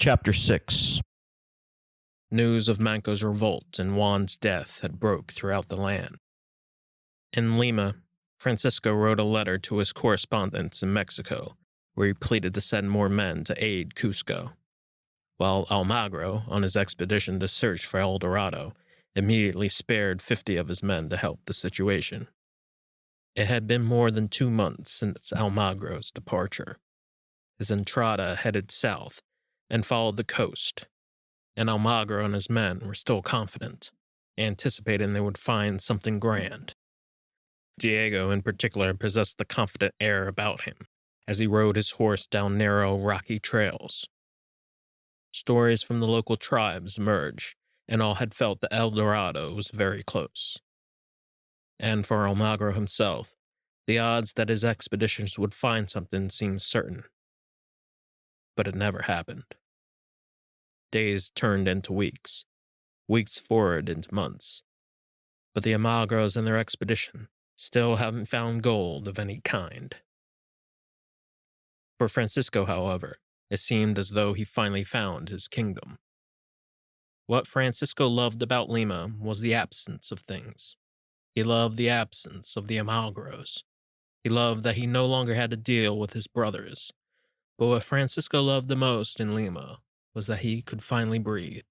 Chapter 6. News of Manco's revolt and Juan's death had broke throughout the land. In Lima, Francisco wrote a letter to his correspondents in Mexico, where he pleaded to send more men to aid Cusco, while Almagro, on his expedition to search for El Dorado, immediately spared 50 of his men to help the situation. It had been more than 2 months since Almagro's departure. His entrada headed south and followed the coast, and Almagro and his men were still confident, anticipating they would find something grand. Diego, in particular, possessed the confident air about him as he rode his horse down narrow, rocky trails. Stories from the local tribes emerged, and all had felt that El Dorado was very close. And for Almagro himself, the odds that his expeditions would find something seemed certain. But it never happened. Days turned into weeks forward into months. But the Almagros and their expedition still haven't found gold of any kind. For Francisco, however, it seemed as though he finally found his kingdom. What Francisco loved about Lima was the absence of things. He loved the absence of the Almagros. He loved that he no longer had to deal with his brothers. But what Francisco loved the most in Lima was that he could finally breathe.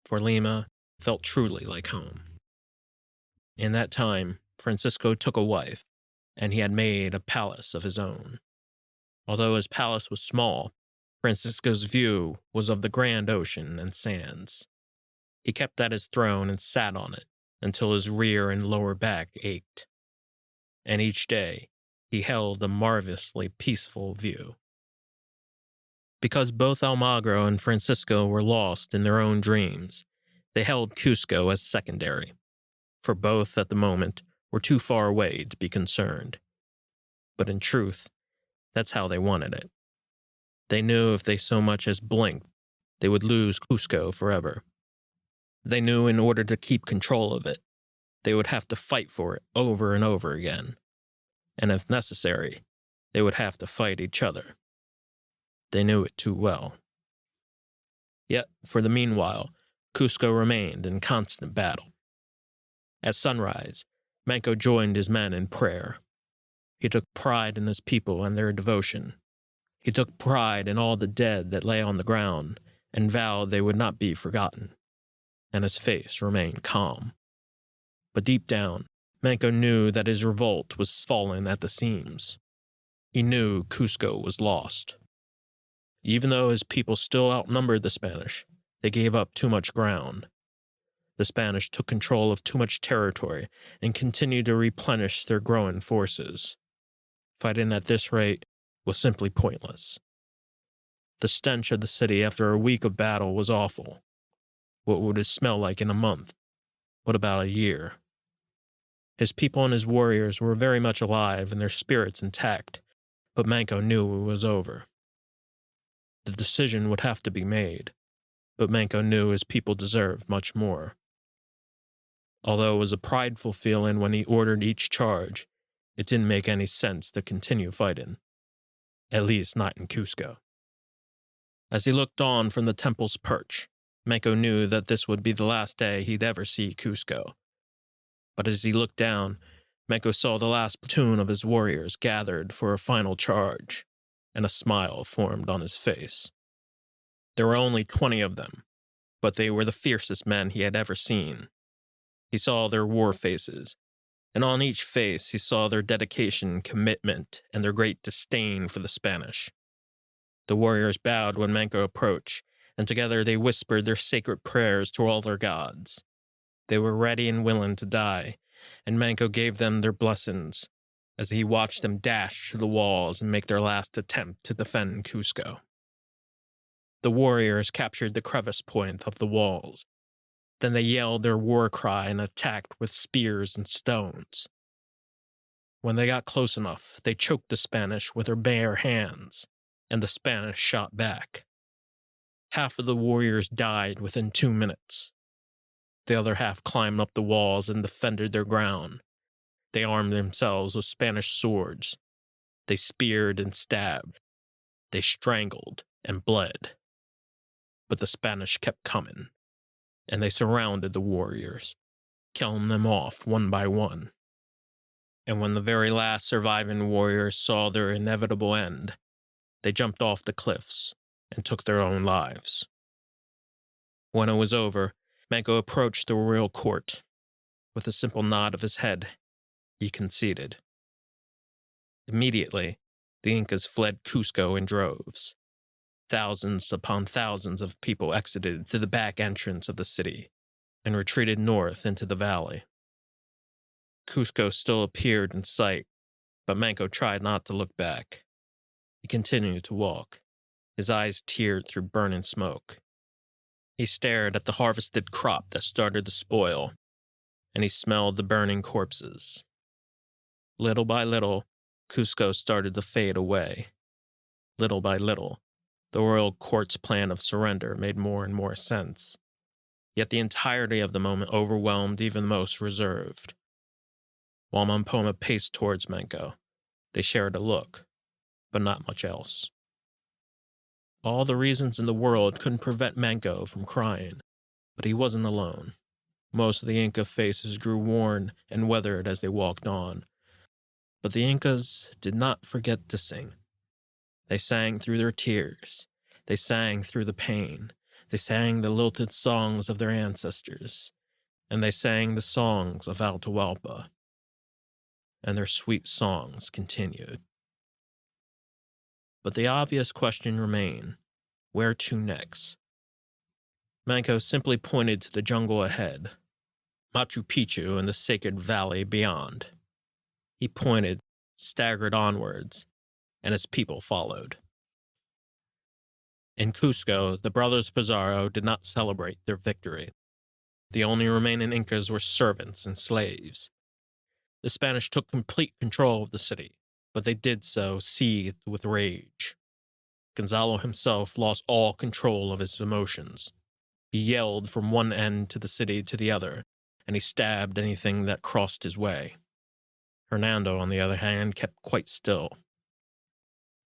For Lima felt truly like home. In that time, Francisco took a wife, and he had made a palace of his own. Although his palace was small, Francisco's view was of the grand ocean and sands. He kept at his throne and sat on it until his rear and lower back ached. And each day, he held a marvelously peaceful view. Because both Almagro and Francisco were lost in their own dreams, they held Cusco as secondary, for both at the moment were too far away to be concerned. But in truth, that's how they wanted it. They knew if they so much as blinked, they would lose Cusco forever. They knew in order to keep control of it, they would have to fight for it over and over again. And if necessary, they would have to fight each other. They knew it too well. Yet, for the meanwhile, Cusco remained in constant battle. At sunrise, Manco joined his men in prayer. He took pride in his people and their devotion. He took pride in all the dead that lay on the ground and vowed they would not be forgotten. And his face remained calm. But deep down, Manco knew that his revolt was falling at the seams. He knew Cusco was lost. Even though his people still outnumbered the Spanish, they gave up too much ground. The Spanish took control of too much territory and continued to replenish their growing forces. Fighting at this rate was simply pointless. The stench of the city after a week of battle was awful. What would it smell like in a month? What about a year? His people and his warriors were very much alive and their spirits intact, but Manco knew it was over. The decision would have to be made, but Manco knew his people deserved much more. Although it was a prideful feeling when he ordered each charge, it didn't make any sense to continue fighting. At least not in Cusco. As he looked on from the temple's perch, Manco knew that this would be the last day he'd ever see Cusco. But as he looked down, Manco saw the last platoon of his warriors gathered for a final charge, and a smile formed on his face. There were only 20 of them, but they were the fiercest men he had ever seen. He saw their war faces, and on each face he saw their dedication, commitment, and their great disdain for the Spanish. The warriors bowed when Manco approached, and together they whispered their sacred prayers to all their gods. They were ready and willing to die, and Manco gave them their blessings as he watched them dash to the walls and make their last attempt to defend Cusco. The warriors captured the crevice point of the walls. Then they yelled their war cry and attacked with spears and stones. When they got close enough, they choked the Spanish with their bare hands, and the Spanish shot back. Half of the warriors died within 2 minutes. The other half climbed up the walls and defended their ground. They armed themselves with Spanish swords. They speared and stabbed. They strangled and bled. But the Spanish kept coming, and they surrounded the warriors, killing them off one by one. And when the very last surviving warriors saw their inevitable end, they jumped off the cliffs and took their own lives. When it was over, Manco approached the royal court. With a simple nod of his head, he conceded. Immediately, the Incas fled Cusco in droves. Thousands upon thousands of people exited through the back entrance of the city and retreated north into the valley. Cusco still appeared in sight, but Manco tried not to look back. He continued to walk, his eyes teared through burning smoke. He stared at the harvested crop that started to spoil, and he smelled the burning corpses. Little by little, Cusco started to fade away. Little by little, the royal court's plan of surrender made more and more sense. Yet the entirety of the moment overwhelmed even the most reserved. While Mampoma paced towards Manco, they shared a look, but not much else. All the reasons in the world couldn't prevent Manco from crying, but he wasn't alone. Most of the Inca faces grew worn and weathered as they walked on, but the Incas did not forget to sing. They sang through their tears. They sang through the pain. They sang the lilted songs of their ancestors, and they sang the songs of Atahualpa. And their sweet songs continued. But the obvious question remained, where to next? Manco simply pointed to the jungle ahead, Machu Picchu and the sacred valley beyond. He pointed, staggered onwards, and his people followed. In Cusco, the brothers Pizarro did not celebrate their victory. The only remaining Incas were servants and slaves. The Spanish took complete control of the city, but they did so seethed with rage. Gonzalo himself lost all control of his emotions. He yelled from one end to the city to the other, and he stabbed anything that crossed his way. Hernando, on the other hand, kept quite still.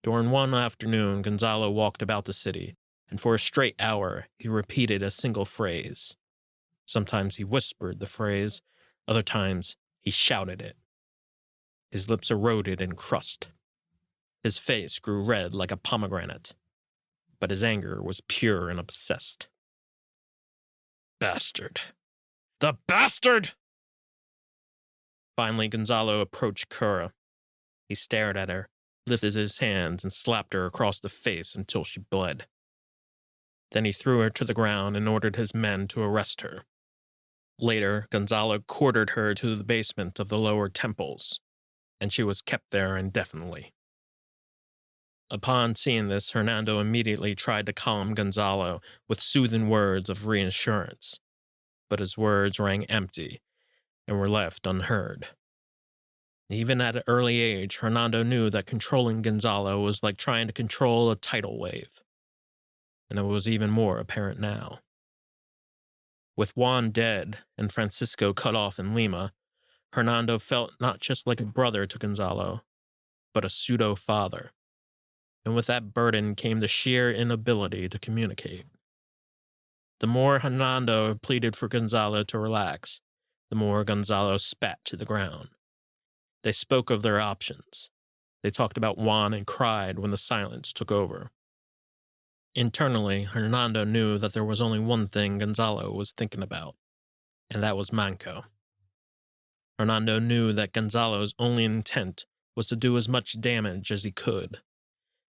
During one afternoon, Gonzalo walked about the city, and for a straight hour he repeated a single phrase. Sometimes he whispered the phrase, other times he shouted it. His lips eroded in crust. His face grew red like a pomegranate, but his anger was pure and obsessed. Bastard! The bastard! Finally, Gonzalo approached Cura. He stared at her, lifted his hands, and slapped her across the face until she bled. Then he threw her to the ground and ordered his men to arrest her. Later, Gonzalo quartered her to the basement of the lower temples, and she was kept there indefinitely. Upon seeing this, Hernando immediately tried to calm Gonzalo with soothing words of reassurance, but his words rang empty and were left unheard. Even at an early age, Hernando knew that controlling Gonzalo was like trying to control a tidal wave, and it was even more apparent now. With Juan dead and Francisco cut off in Lima, Hernando felt not just like a brother to Gonzalo, but a pseudo-father. And with that burden came the sheer inability to communicate. The more Hernando pleaded for Gonzalo to relax, the more Gonzalo spat to the ground. They spoke of their options. They talked about Juan and cried when the silence took over. Internally, Hernando knew that there was only one thing Gonzalo was thinking about, and that was Manco. Hernando knew that Gonzalo's only intent was to do as much damage as he could,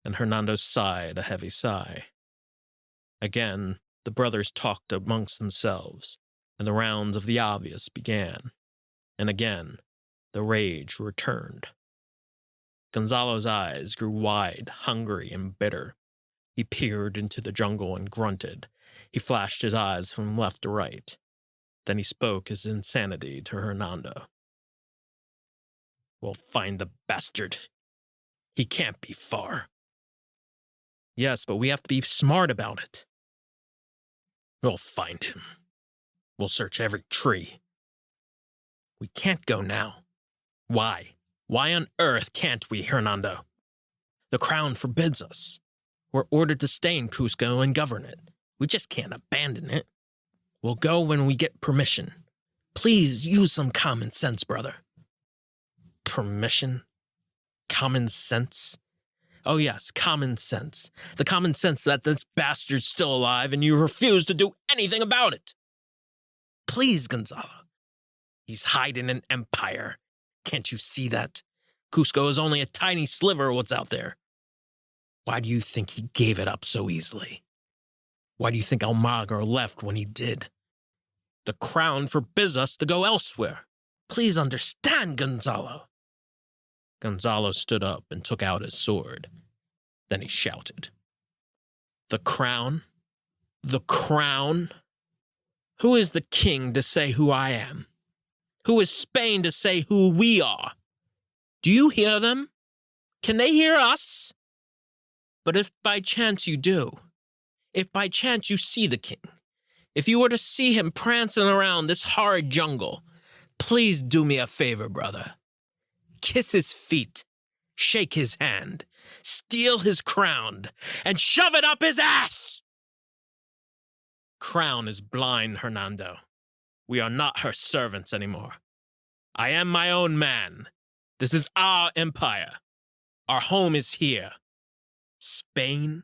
and Hernando sighed a heavy sigh. Again, the brothers talked amongst themselves, and the rounds of the obvious began. And again, the rage returned. Gonzalo's eyes grew wide, hungry, and bitter. He peered into the jungle and grunted. He flashed his eyes from left to right. Then he spoke his insanity to Hernando. "We'll find the bastard. He can't be far." "Yes, but we have to be smart about it." "We'll find him. We'll search every tree." "We can't go now." "Why? Why on earth can't we, Hernando?" "The crown forbids us. We're ordered to stay in Cusco and govern it. We just can't abandon it. We'll go when we get permission. Please use some common sense, brother. Permission? Common sense? Oh yes, common sense. The common sense that this bastard's still alive and you refuse to do anything about it. Please, Gonzalo. He's hiding an empire. Can't you see that? Cusco is only a tiny sliver of what's out there. Why do you think he gave it up so easily? Why do you think Almagro left when he did? The crown forbids us to go elsewhere. Please understand, Gonzalo. Gonzalo stood up and took out his sword. Then he shouted, "The crown? The crown? Who is the king to say who I am? Who is Spain to say who we are? Do you hear them? Can they hear us? But if by chance you do, if by chance you see the king, if you were to see him prancing around this horrid jungle, please do me a favor, brother. Kiss his feet, shake his hand, steal his crown, and shove it up his ass! Crown is blind, Hernando. We are not her servants anymore. I am my own man. This is our empire. Our home is here. Spain?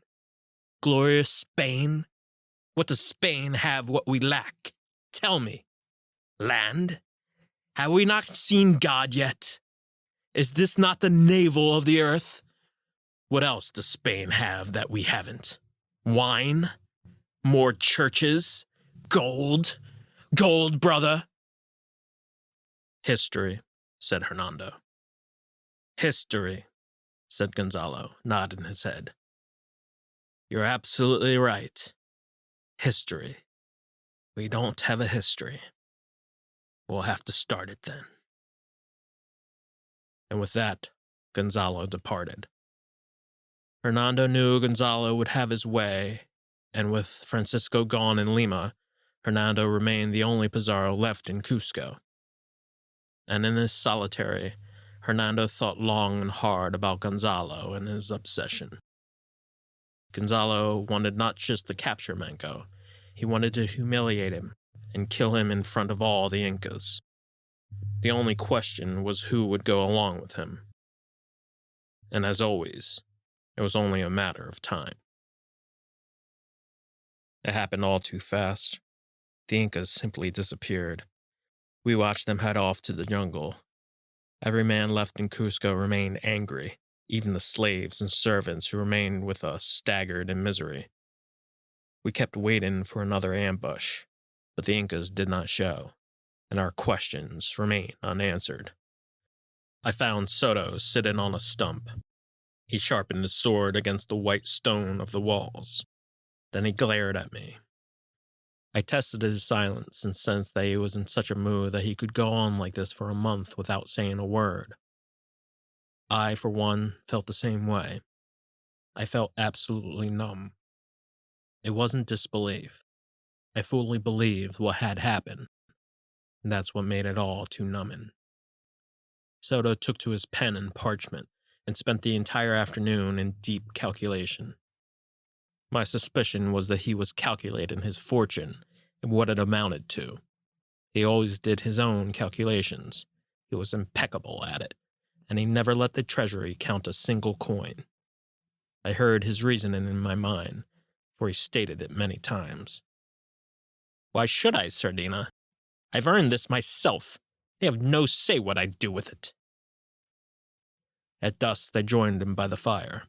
Glorious Spain? What does Spain have what we lack? Tell me. Land? Have we not seen God yet? Is this not the navel of the earth? What else does Spain have that we haven't? Wine? More churches? Gold? Gold, brother? History, said Hernando. History, said Gonzalo, nodding his head. You're absolutely right. History. We don't have a history. We'll have to start it then. And with that, Gonzalo departed. Hernando knew Gonzalo would have his way, and with Francisco gone in Lima, Hernando remained the only Pizarro left in Cusco. And in his solitary, Hernando thought long and hard about Gonzalo and his obsession. Gonzalo wanted not just to capture Manco, he wanted to humiliate him and kill him in front of all the Incas. The only question was who would go along with him. And as always, it was only a matter of time. It happened all too fast. The Incas simply disappeared. We watched them head off to the jungle. Every man left in Cusco remained angry. Even the slaves and servants who remained with us staggered in misery. We kept waiting for another ambush, but the Incas did not show, and our questions remained unanswered. I found Soto sitting on a stump. He sharpened his sword against the white stone of the walls. Then he glared at me. I tested his silence and sensed that he was in such a mood that he could go on like this for a month without saying a word. I, for one, felt the same way. I felt absolutely numb. It wasn't disbelief. I fully believed what had happened, and that's what made it all too numbing. Soto took to his pen and parchment and spent the entire afternoon in deep calculation. My suspicion was that he was calculating his fortune and what it amounted to. He always did his own calculations. He was impeccable at it, and he never let the treasury count a single coin. I heard his reasoning in my mind, for he stated it many times. Why should I, Sardina? I've earned this myself. They have no say what I do with it. At dusk, I joined him by the fire.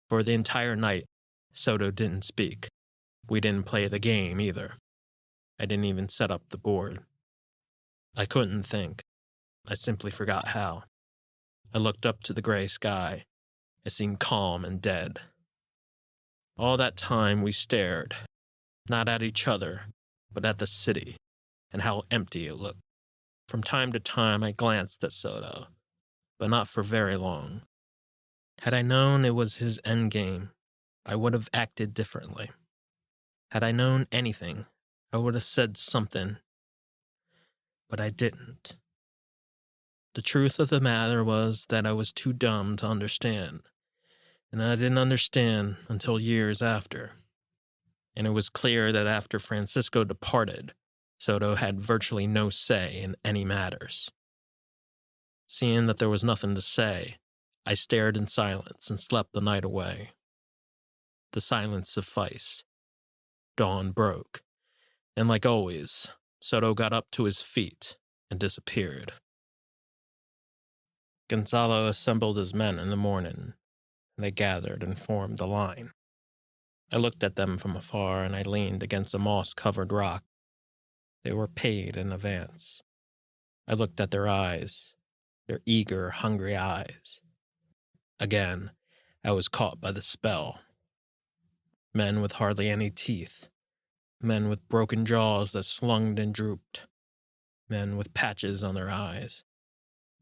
For the entire night, Soto didn't speak. We didn't play the game either. I didn't even set up the board. I couldn't think. I simply forgot how. I looked up to the gray sky. It seemed calm and dead. All that time we stared, not at each other, but at the city, and how empty it looked. From time to time I glanced at Soto, but not for very long. Had I known it was his endgame, I would have acted differently. Had I known anything, I would have said something, but I didn't. The truth of the matter was that I was too dumb to understand, and I didn't understand until years after. and it was clear that after Francisco departed, Soto had virtually no say in any matters. Seeing that there was nothing to say, I stared in silence and slept the night away. The silence sufficed. Dawn broke, and like always, Soto got up to his feet and disappeared. Gonzalo assembled his men in the morning, and they gathered and formed a line. I looked at them from afar, and I leaned against a moss-covered rock. They were paid in advance. I looked at their eyes, their eager, hungry eyes. Again, I was caught by the spell. Men with hardly any teeth. Men with broken jaws that slung and drooped. Men with patches on their eyes.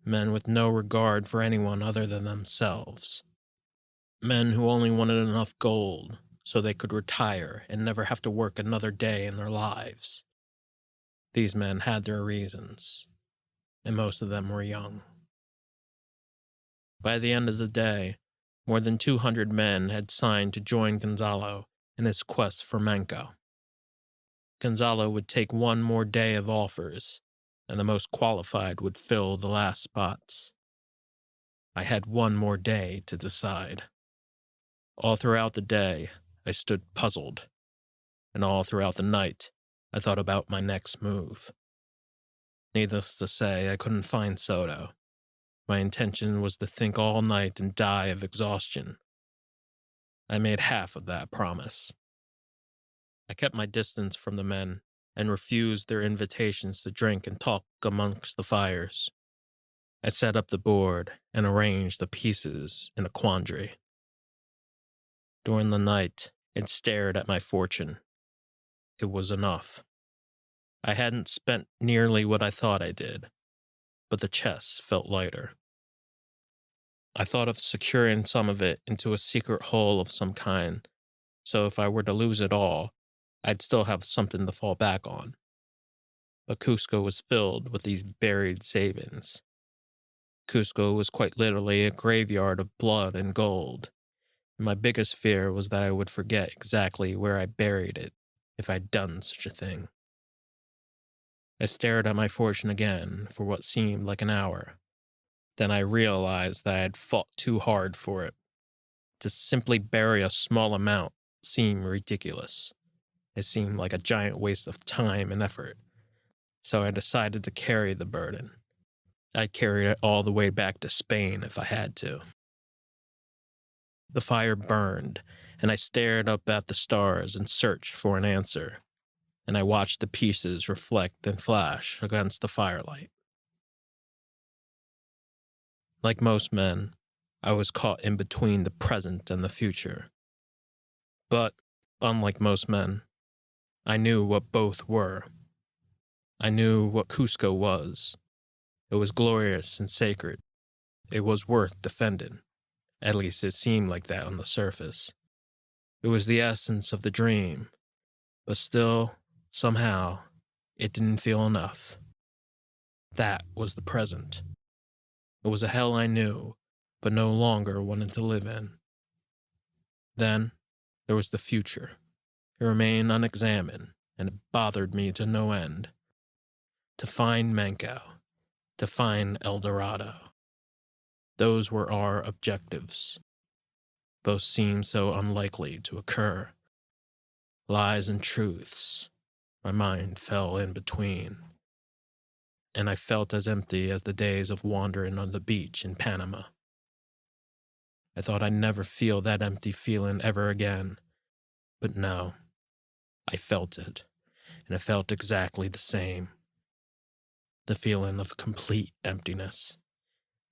Men with no regard for anyone other than themselves. Men who only wanted enough gold so they could retire and never have to work another day in their lives. These men had their reasons, and most of them were young. By the end of the day, more than 200 men had signed to join Gonzalo in his quest for Manco. Gonzalo would take one more day of offers, and the most qualified would fill the last spots. I had one more day to decide. All throughout the day, I stood puzzled, and all throughout the night, I thought about my next move. Needless to say, I couldn't find Soto. My intention was to think all night and die of exhaustion. I made half of that promise. I kept my distance from the men and refused their invitations to drink and talk amongst the fires. I set up the board and arranged the pieces in a quandary. During the night, I stared at my fortune. It was enough. I hadn't spent nearly what I thought I did, but the chest felt lighter. I thought of securing some of it into a secret hole of some kind, so if I were to lose it all, I'd still have something to fall back on. But Cusco was filled with these buried savings. Cusco was quite literally a graveyard of blood and gold, and my biggest fear was that I would forget exactly where I buried it if I'd done such a thing. I stared at my fortune again for what seemed like an hour. Then I realized that I had fought too hard for it. To simply bury a small amount seemed ridiculous. It seemed like a giant waste of time and effort. So I decided to carry the burden. I'd carry it all the way back to Spain if I had to. The fire burned, and I stared up at the stars and searched for an answer. And I watched the pieces reflect and flash against the firelight. Like most men, I was caught in between the present and the future. But, unlike most men, I knew what both were. I knew what Cusco was. It was glorious and sacred. It was worth defending. At least it seemed like that on the surface. It was the essence of the dream. But still, somehow, it didn't feel enough. That was the present. It was a hell I knew, but no longer wanted to live in. Then, there was the future. It remained unexamined, and it bothered me to no end. To find Manco, to find El Dorado. Those were our objectives. Both seemed so unlikely to occur. Lies and truths. My mind fell in between. And I felt as empty as the days of wandering on the beach in Panama. I thought I'd never feel that empty feeling ever again. But no, I felt it, and it felt exactly the same. The feeling of complete emptiness.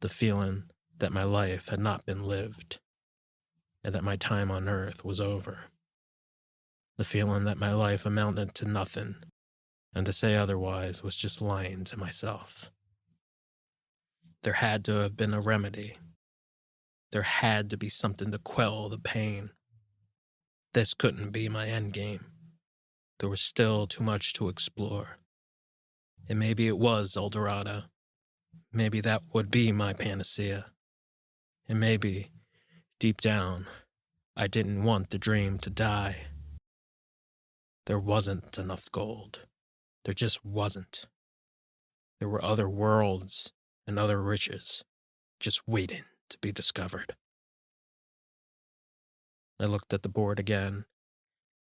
The feeling that my life had not been lived, and that my time on earth was over. The feeling that my life amounted to nothing, and to say otherwise was just lying to myself. There had to have been a remedy. There had to be something to quell the pain. This couldn't be my endgame. There was still too much to explore. And maybe it was El Dorado. Maybe that would be my panacea. And maybe, deep down, I didn't want the dream to die. There wasn't enough gold. There just wasn't. There were other worlds and other riches just waiting to be discovered. I looked at the board again.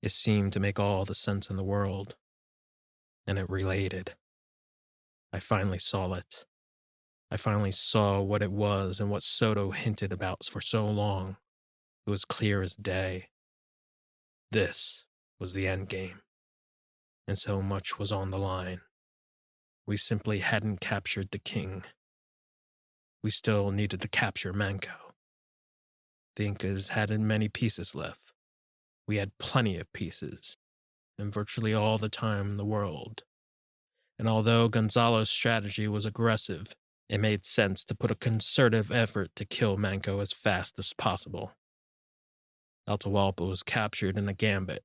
It seemed to make all the sense in the world. And it related. I finally saw it. I finally saw what it was and what Soto hinted about for so long. It was clear as day. This was the end game. And so much was on the line. We simply hadn't captured the king. We still needed to capture Manco. The Incas hadn't many pieces left. We had plenty of pieces, and virtually all the time in the world. And although Gonzalo's strategy was aggressive, it made sense to put a concerted effort to kill Manco as fast as possible. Atahualpa was captured in a gambit.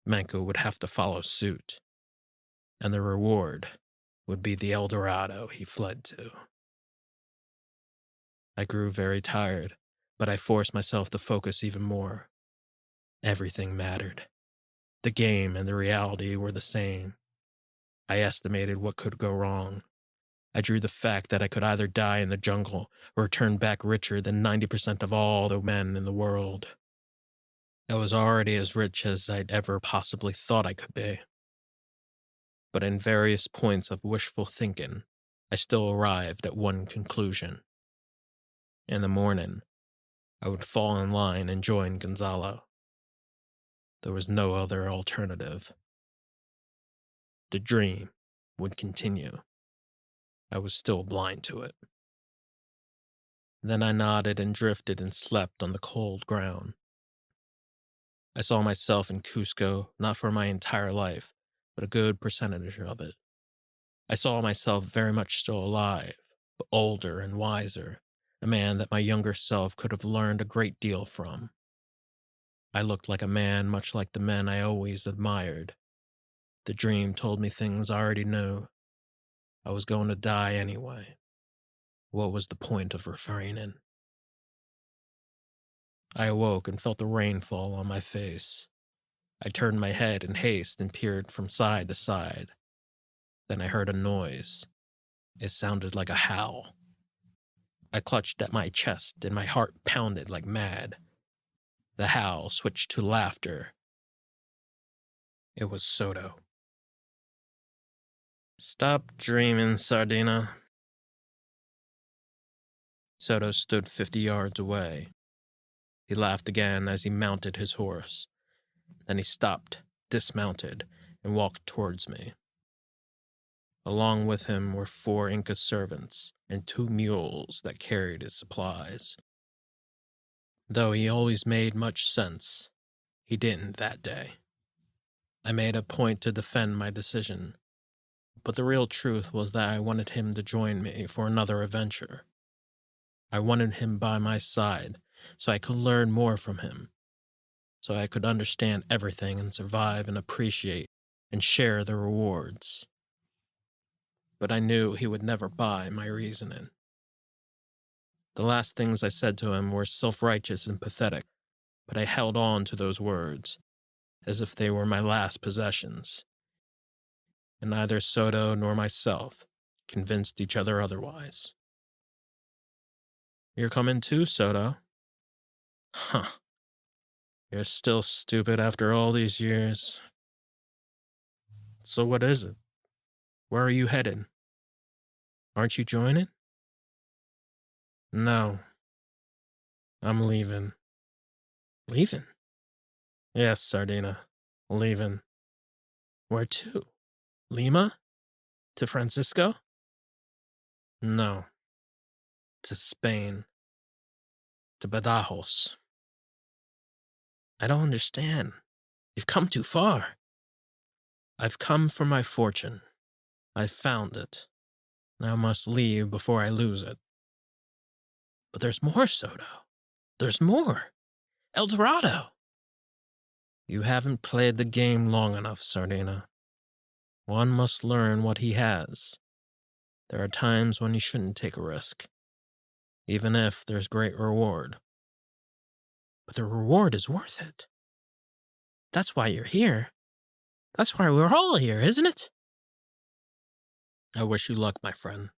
Manco would have to follow suit. And the reward would be the El Dorado he fled to. I grew very tired, but I forced myself to focus even more. Everything mattered. The game and the reality were the same. I estimated what could go wrong. I drew the fact that I could either die in the jungle or return back richer than 90% of all the men in the world. I was already as rich as I'd ever possibly thought I could be. But in various points of wishful thinking, I still arrived at one conclusion. In the morning, I would fall in line and join Gonzalo. There was no other alternative. The dream would continue. I was still blind to it. Then I nodded and drifted and slept on the cold ground. I saw myself in Cusco, not for my entire life, but a good percentage of it. I saw myself very much still alive, but older and wiser, a man that my younger self could have learned a great deal from. I looked like a man much like the men I always admired. The dream told me things I already knew. I was going to die anyway. What was the point of refraining? I awoke and felt the rain fall on my face. I turned my head in haste and peered from side to side. Then I heard a noise. It sounded like a howl. I clutched at my chest and my heart pounded like mad. The howl switched to laughter. It was Soto. "Stop dreaming, Sardina." Soto stood 50 yards away. He laughed again as he mounted his horse. Then he stopped, dismounted, and walked towards me. Along with him were 4 Inca servants and 2 mules that carried his supplies. Though he always made much sense, he didn't that day. I made a point to defend my decision, but the real truth was that I wanted him to join me for another adventure. I wanted him by my side so I could learn more from him, so I could understand everything and survive and appreciate and share the rewards. But I knew he would never buy my reasoning. The last things I said to him were self-righteous and pathetic, but I held on to those words as if they were my last possessions. And neither Soto nor myself convinced each other otherwise. "You're coming too, Soto." "Huh. You're still stupid after all these years." "So what is it? Where are you headed? Aren't you joining?" "No. I'm leaving." "Leaving?" "Yes, Sardina. Leaving." "Where to? Lima? To Francisco?" "No. To Spain. To Badajoz." "I don't understand. You've come too far." "I've come for my fortune. I've found it. Now I must leave before I lose it." "But there's more, Soto. There's more. El Dorado." "You haven't played the game long enough, Sardina. One must learn what he has. There are times when you shouldn't take a risk, even if there's great reward." "But the reward is worth it. That's why you're here." That's why we're all here, isn't it? I wish you luck, my friend.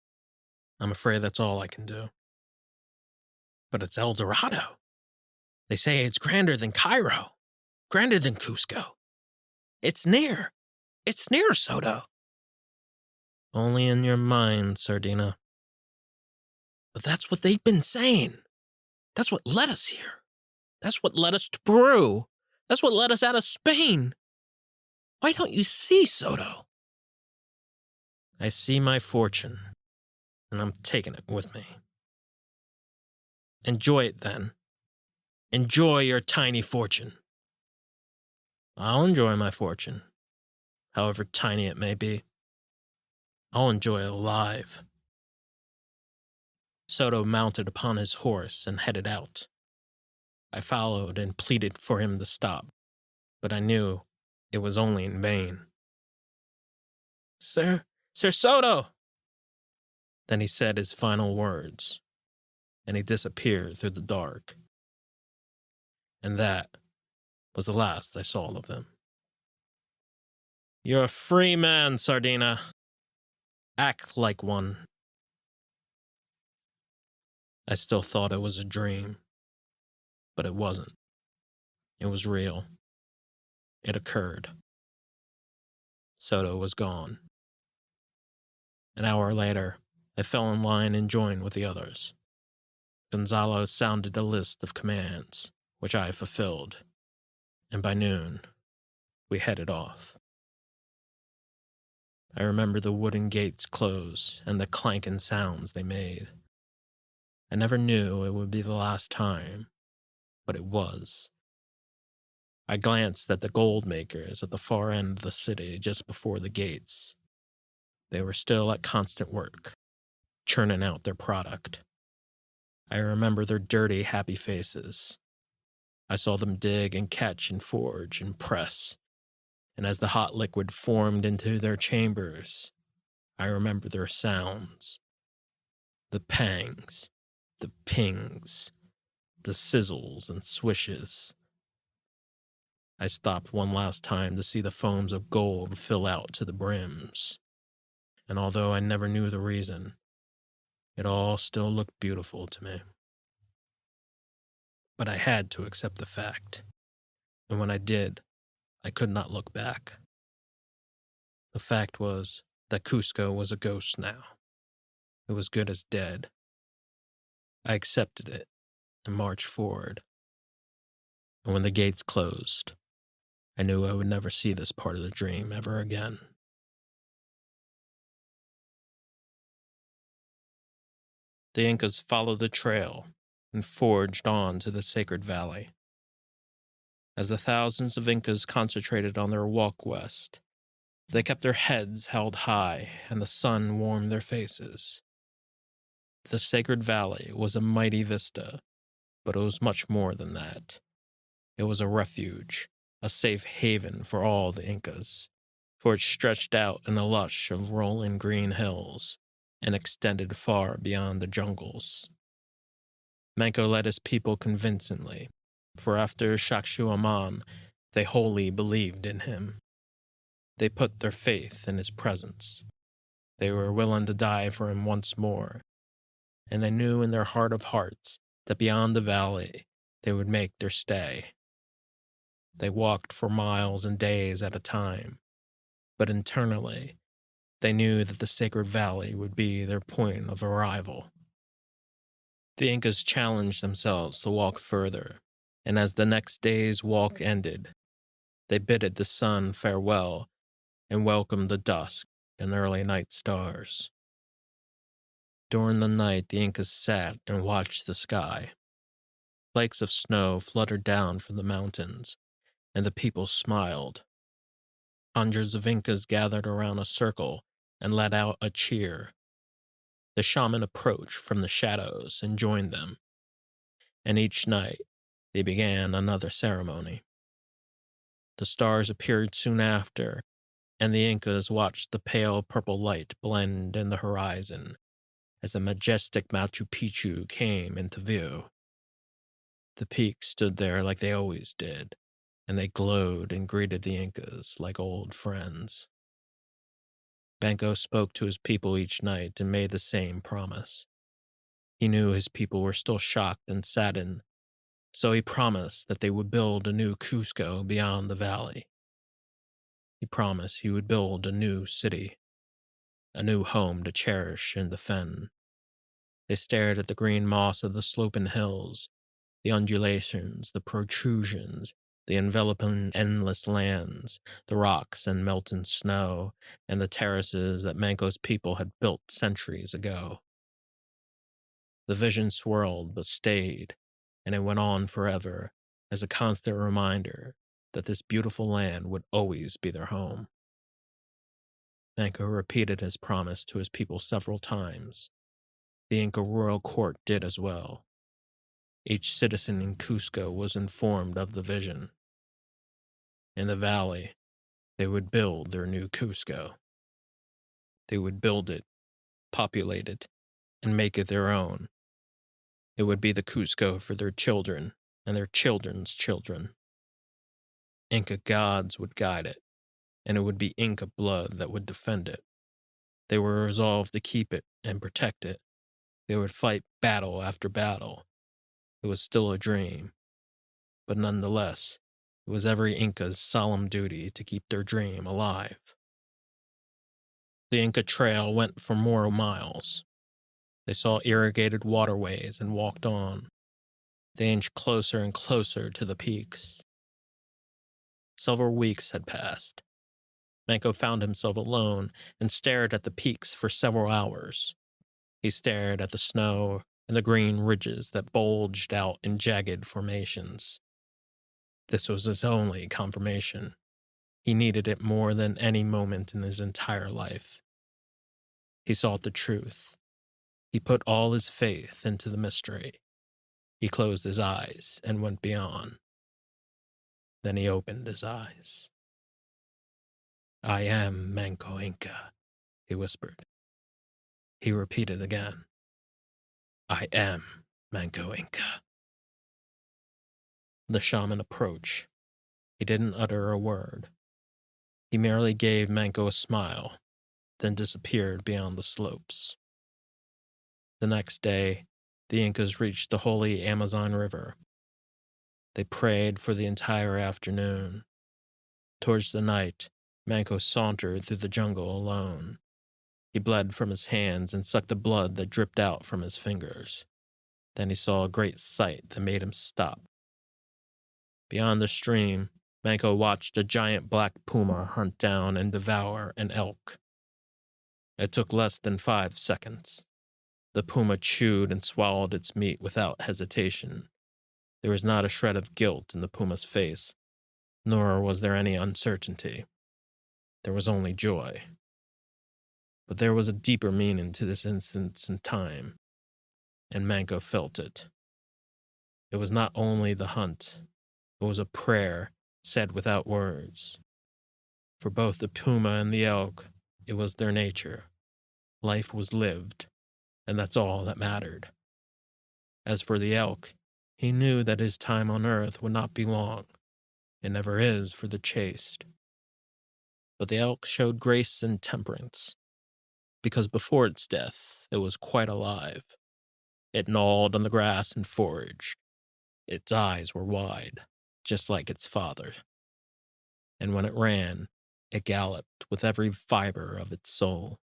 I'm afraid that's all I can do. But it's El Dorado. They say it's grander than Cairo, grander than Cusco. It's near. It's near, Soto. Only in your mind, Sardina. But that's what they've been saying. That's what led us here. That's what led us to Peru. That's what led us out of Spain. Why don't you see, Soto? I see my fortune, and I'm taking it with me. Enjoy it, then. Enjoy your tiny fortune. I'll enjoy my fortune, however tiny it may be. I'll enjoy it alive. Soto mounted upon his horse and headed out. I followed and pleaded for him to stop, but I knew it was only in vain. Sir Soto! Then he said his final words, and he disappeared through the dark. And that was the last I saw of him. You're a free man, Sardina. Act like one. I still thought it was a dream, but it wasn't. It was real. It occurred. Soto was gone. An hour later, I fell in line and joined with the others. Gonzalo sounded a list of commands, which I fulfilled, and by noon, we headed off. I remember the wooden gates close and the clanking sounds they made. I never knew it would be the last time, but it was. I glanced at the gold makers at the far end of the city just before the gates. They were still at constant work, churning out their product. I remember their dirty, happy faces. I saw them dig and catch and forge and press, and as the hot liquid formed into their chambers, I remember their sounds. The pangs, the pings, the sizzles and swishes. I stopped one last time to see the foams of gold fill out to the brims, and although I never knew the reason, it all still looked beautiful to me. But I had to accept the fact, and when I did, I could not look back. The fact was that Cusco was a ghost now. It was good as dead. I accepted it and marched forward. And when the gates closed, I knew I would never see this part of the dream ever again. The Incas followed the trail and forged on to the sacred valley. As the thousands of Incas concentrated on their walk west, they kept their heads held high and the sun warmed their faces. The sacred valley was a mighty vista, but it was much more than that. It was a refuge, a safe haven for all the Incas, for it stretched out in a lush of rolling green hills and extended far beyond the jungles. Manco led his people convincingly, for after Shakshua they wholly believed in him. They put their faith in his presence. They were willing to die for him once more, and they knew in their heart of hearts that beyond the valley they would make their stay. They walked for miles and days at a time, but internally they knew that the sacred valley would be their point of arrival. The Incas challenged themselves to walk further, and as the next day's walk ended, they bidded the sun farewell and welcomed the dusk and early night stars. During the night, the Incas sat and watched the sky. Flakes of snow fluttered down from the mountains, and the people smiled. Hundreds of Incas gathered around a circle and let out a cheer. The shaman approached from the shadows and joined them, and each night they began another ceremony. The stars appeared soon after, and the Incas watched the pale purple light blend in the horizon as the majestic Machu Picchu came into view. The peaks stood there like they always did, and they glowed and greeted the Incas like old friends. Manco spoke to his people each night and made the same promise. He knew his people were still shocked and saddened, so he promised that they would build a new Cusco beyond the valley. He promised he would build a new city, a new home to cherish and defend. They stared at the green moss of the sloping hills, the undulations, the protrusions, the enveloping endless lands, the rocks and melting snow, and the terraces that Manco's people had built centuries ago. The vision swirled but stayed, and it went on forever as a constant reminder that this beautiful land would always be their home. Manco repeated his promise to his people several times. The Inca royal court did as well. Each citizen in Cusco was informed of the vision. In the valley, they would build their new Cusco. They would build it, populate it, and make it their own. It would be the Cusco for their children and their children's children. Inca gods would guide it, and it would be Inca blood that would defend it. They were resolved to keep it and protect it. They would fight battle after battle. It was still a dream, but nonetheless, it was every Inca's solemn duty to keep their dream alive. The Inca trail went for more miles. They saw irrigated waterways and walked on. They inched closer and closer to the peaks. Several weeks had passed. Manco found himself alone and stared at the peaks for several hours. He stared at the snow and the green ridges that bulged out in jagged formations. This was his only confirmation. He needed it more than any moment in his entire life. He sought the truth. He put all his faith into the mystery. He closed his eyes and went beyond. Then he opened his eyes. "I am Manco Inca," he whispered. He repeated again. "I am Manco Inca." The shaman approached. He didn't utter a word. He merely gave Manco a smile, then disappeared beyond the slopes. The next day, the Incas reached the holy Amazon River. They prayed for the entire afternoon. Towards the night, Manco sauntered through the jungle alone. He bled from his hands and sucked the blood that dripped out from his fingers. Then he saw a great sight that made him stop. Beyond the stream, Manco watched a giant black puma hunt down and devour an elk. It took less than 5 seconds. The puma chewed and swallowed its meat without hesitation. There was not a shred of guilt in the puma's face, nor was there any uncertainty. There was only joy. But there was a deeper meaning to this instance in time, and Manco felt it. It was not only the hunt, it was a prayer said without words. For both the puma and the elk, it was their nature. Life was lived, and that's all that mattered. As for the elk, he knew that his time on earth would not be long. It never is for the chaste. But the elk showed grace and temperance, because before its death, it was quite alive. It gnawed on the grass and foraged. Its eyes were wide, just like its father. And when it ran, it galloped with every fiber of its soul.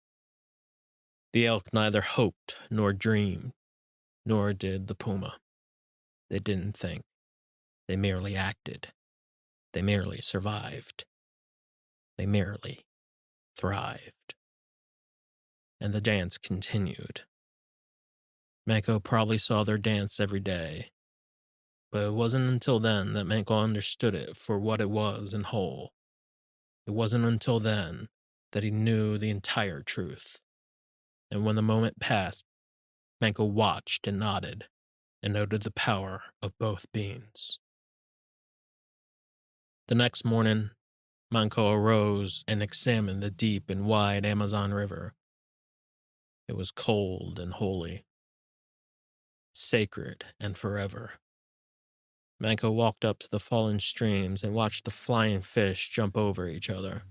The elk neither hoped nor dreamed, nor did the puma. They didn't think. They merely acted. They merely survived. They merely thrived. And the dance continued. Manco probably saw their dance every day, but it wasn't until then that Manco understood it for what it was in whole. It wasn't until then that he knew the entire truth. And when the moment passed, Manco watched and nodded, and noted the power of both beings. The next morning, Manco arose and examined the deep and wide Amazon River. It was cold and holy, sacred and forever. Manco walked up to the fallen streams and watched the flying fish jump over each other.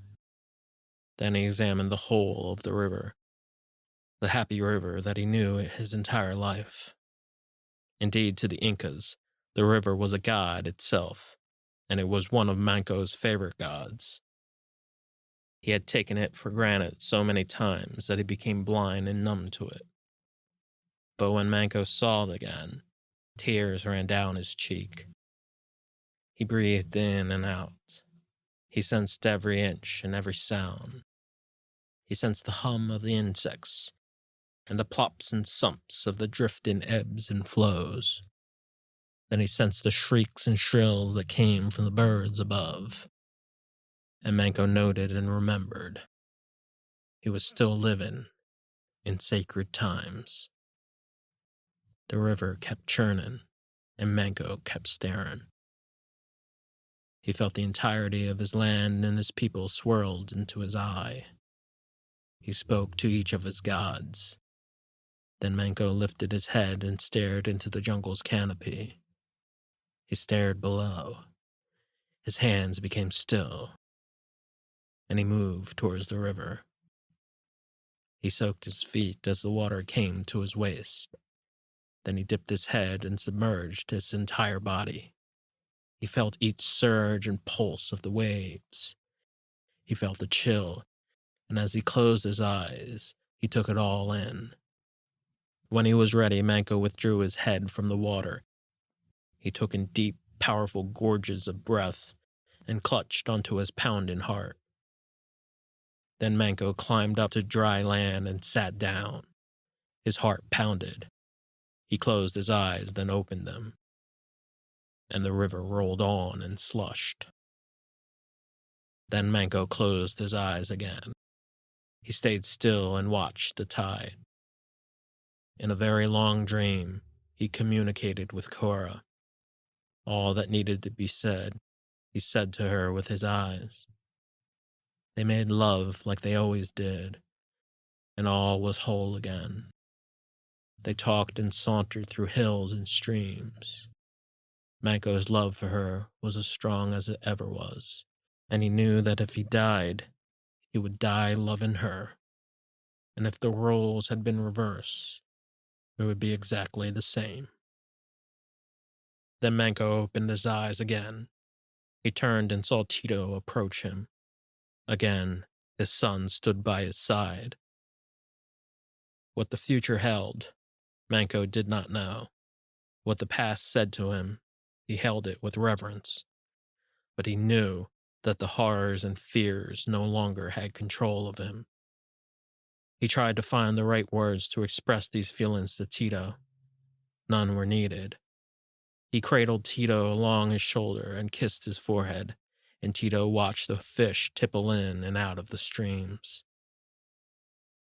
Then he examined the whole of the river, the happy river that he knew his entire life. Indeed, to the Incas, the river was a god itself, and it was one of Manco's favorite gods. He had taken it for granted so many times that he became blind and numb to it. But when Manco saw it again, tears ran down his cheek. He breathed in and out. He sensed every inch and every sound. He sensed the hum of the insects and the plops and sumps of the drifting ebbs and flows. Then he sensed the shrieks and shrills that came from the birds above. And Manco noted and remembered. He was still living in sacred times. The river kept churning, and Manco kept staring. He felt the entirety of his land and his people swirled into his eye. He spoke to each of his gods. Then Manco lifted his head and stared into the jungle's canopy. He stared below. His hands became still, and he moved towards the river. He soaked his feet as the water came to his waist. Then he dipped his head and submerged his entire body. He felt each surge and pulse of the waves. He felt the chill, and as he closed his eyes, he took it all in. When he was ready, Manco withdrew his head from the water. He took in deep, powerful gorges of breath and clutched onto his pounding heart. Then Manco climbed up to dry land and sat down. His heart pounded. He closed his eyes, then opened them. And the river rolled on and slushed. Then Manco closed his eyes again. He stayed still and watched the tide. In a very long dream, he communicated with Cora. All that needed to be said, he said to her with his eyes. They made love like they always did, and all was whole again. They talked and sauntered through hills and streams. Manco's love for her was as strong as it ever was, and he knew that if he died, he would die loving her. And if the roles had been reversed, it would be exactly the same. Then Manco opened his eyes again. He turned and saw Tito approach him. Again, his son stood by his side. What the future held, Manco did not know. What the past said to him, he held it with reverence. But he knew that the horrors and fears no longer had control of him. He tried to find the right words to express these feelings to Tito. None were needed. He cradled Tito along his shoulder and kissed his forehead, and Tito watched the fish tipple in and out of the streams.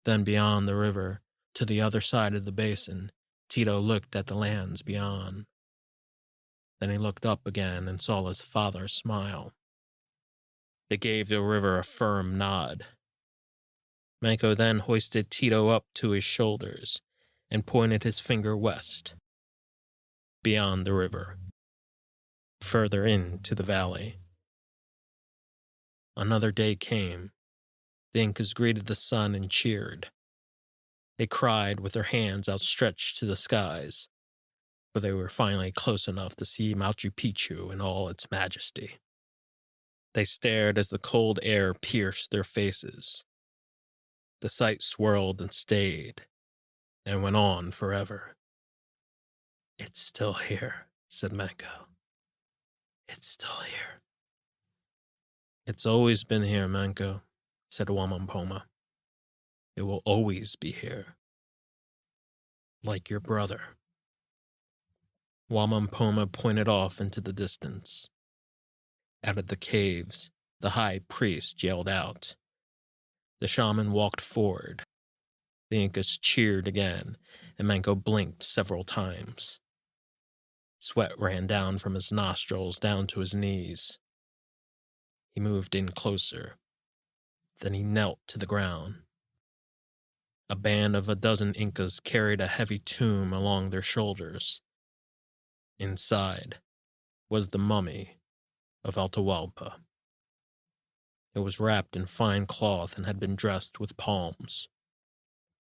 Then beyond the river, to the other side of the basin, Tito looked at the lands beyond. Then he looked up again and saw his father smile. They gave the river a firm nod. Manco then hoisted Tito up to his shoulders and pointed his finger west, beyond the river, further into the valley. Another day came. The Incas greeted the sun and cheered. They cried with their hands outstretched to the skies, for they were finally close enough to see Machu Picchu in all its majesty. They stared as the cold air pierced their faces. The sight swirled and stayed, and went on forever. It's still here, said Manco. It's still here. It's always been here, Manco, said Wamampoma. It will always be here. Like your brother. Wamampoma pointed off into the distance. Out of the caves, the high priest yelled out. The shaman walked forward. The Incas cheered again, and Manco blinked several times. Sweat ran down from his nostrils down to his knees. He moved in closer. Then he knelt to the ground. A band of a dozen Incas carried a heavy tomb along their shoulders. Inside, was the mummy of Atahualpa. It was wrapped in fine cloth and had been dressed with palms.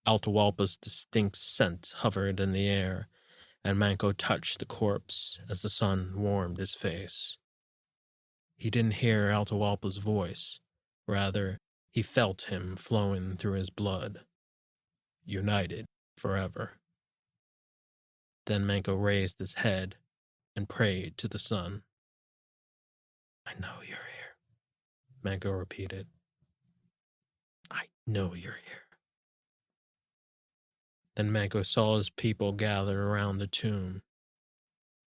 Atahualpa's distinct scent hovered in the air, and Manco touched the corpse as the sun warmed his face. He didn't hear Atahualpa's voice. Rather, he felt him flowing through his blood, united forever. Then Manco raised his head and prayed to the sun. "I know you're here," Manco repeated. "I know you're here." Then Manco saw his people gather around the tomb.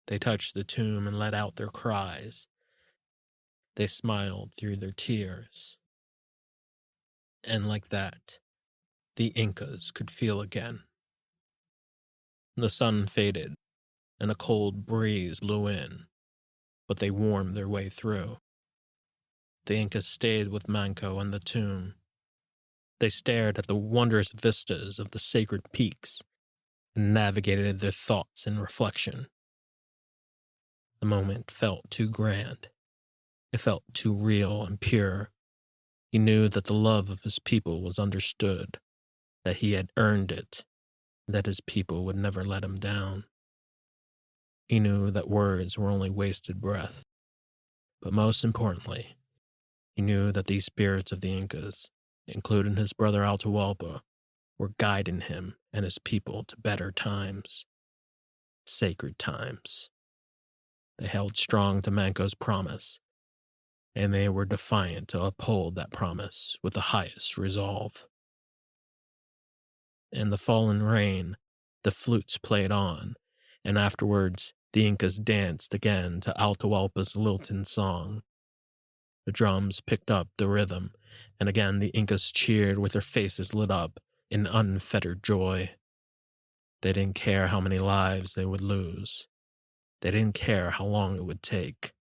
They touched the tomb and let out their cries. They smiled through their tears. And like that, the Incas could feel again. The sun faded, and a cold breeze blew in, but they warmed their way through. The Incas stayed with Manco and the tomb. They stared at the wondrous vistas of the sacred peaks and navigated their thoughts in reflection. The moment felt too grand. It felt too real and pure. He knew that the love of his people was understood, that he had earned it, and that his people would never let him down. He knew that words were only wasted breath. But most importantly, he knew that these spirits of the Incas, including his brother Atahualpa, were guiding him and his people to better times, sacred times. They held strong to Manco's promise, and they were defiant to uphold that promise with the highest resolve. In the falling rain, the flutes played on, and afterwards the Incas danced again to Atahualpa's lilting song. The drums picked up the rhythm, and again the Incas cheered with their faces lit up in unfettered joy. They didn't care how many lives they would lose. They didn't care how long it would take.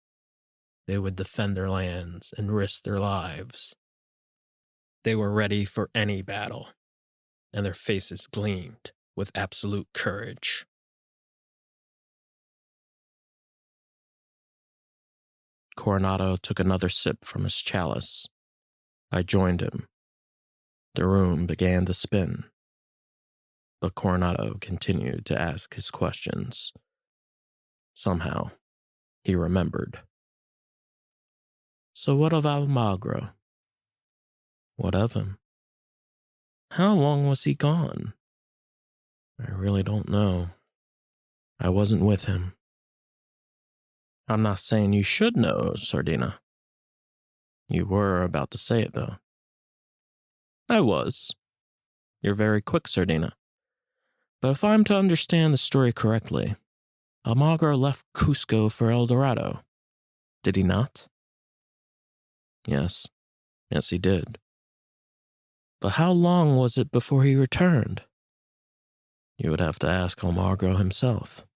They would defend their lands and risk their lives. They were ready for any battle, and their faces gleamed with absolute courage. Coronado took another sip from his chalice. I joined him. The room began to spin, but Coronado continued to ask his questions. Somehow, he remembered. "So what of Almagro?" "What of him?" "How long was he gone?" "I really don't know. I wasn't with him." "I'm not saying you should know, Sardina." "You were about to say it, though." "I was. You're very quick, Sardina. But if I'm to understand the story correctly, Almagro left Cusco for El Dorado. Did he not?" Yes, he did." "But how long was it before he returned?" "You would have to ask Almagro himself."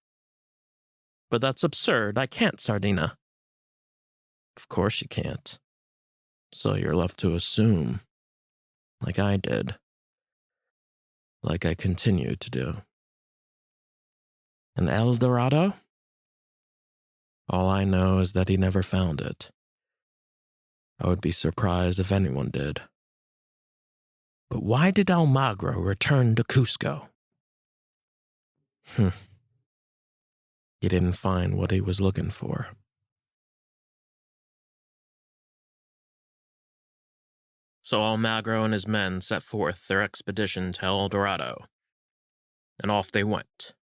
"But that's absurd. I can't, Sardina." "Of course you can't. So you're left to assume, like I did, like I continue to do." "And El Dorado?" "All I know is that he never found it. I would be surprised if anyone did." "But why did Almagro return to Cusco?" He didn't find what he was looking for." So Almagro and his men set forth their expedition to El Dorado, and off they went.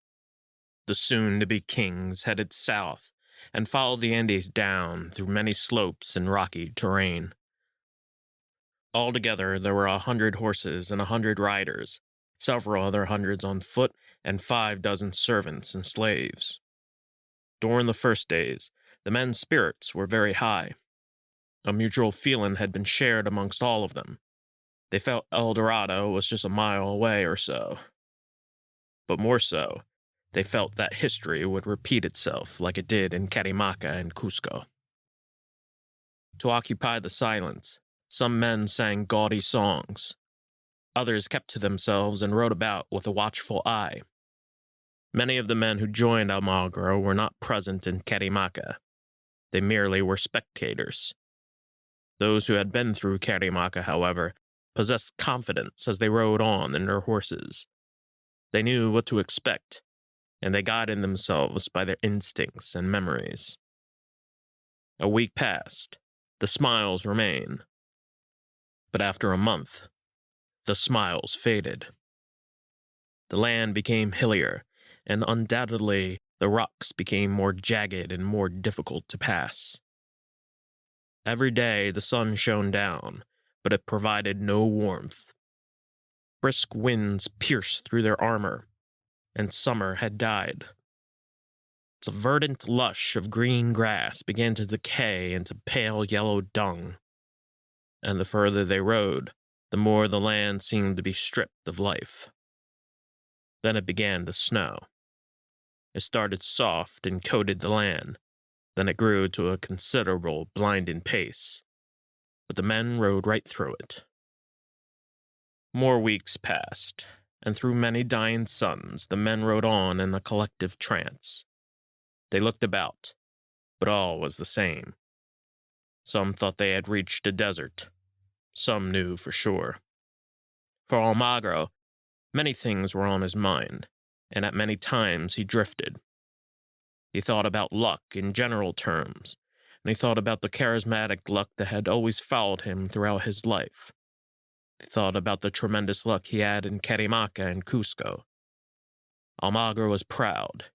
The soon-to-be kings headed south and followed the Andes down through many slopes and rocky terrain. Altogether, there were 100 horses and 100 riders, several other hundreds on foot, and 5 dozen servants and slaves. During the first days, the men's spirits were very high. A mutual feeling had been shared amongst all of them. They felt El Dorado was just a mile away or so. But more so, they felt that history would repeat itself like it did in Carimaca and Cusco. To occupy the silence, some men sang gaudy songs. Others kept to themselves and rode about with a watchful eye. Many of the men who joined Almagro were not present in Carimaca, They merely were spectators. Those who had been through Karimaka, however, possessed confidence as they rode on in their horses. They knew what to expect, and they guided themselves by their instincts and memories. A week passed. The smiles remained. But after a month, the smiles faded. The land became hillier, and undoubtedly the rocks became more jagged and more difficult to pass. Every day the sun shone down, but it provided no warmth. Brisk winds pierced through their armor, and summer had died. The verdant lush of green grass began to decay into pale yellow dung, and the further they rode, the more the land seemed to be stripped of life. Then it began to snow. It started soft and coated the land, then it grew to a considerable blinding pace, but the men rode right through it. More weeks passed, and through many dying suns the men rode on in a collective trance. They looked about, but all was the same. Some thought they had reached a desert. Some knew for sure. For Almagro, many things were on his mind, and at many times he drifted. He thought about luck in general terms, and he thought about the charismatic luck that had always followed him throughout his life. He thought about the tremendous luck he had in Carimaca and Cusco. Almagro was proud.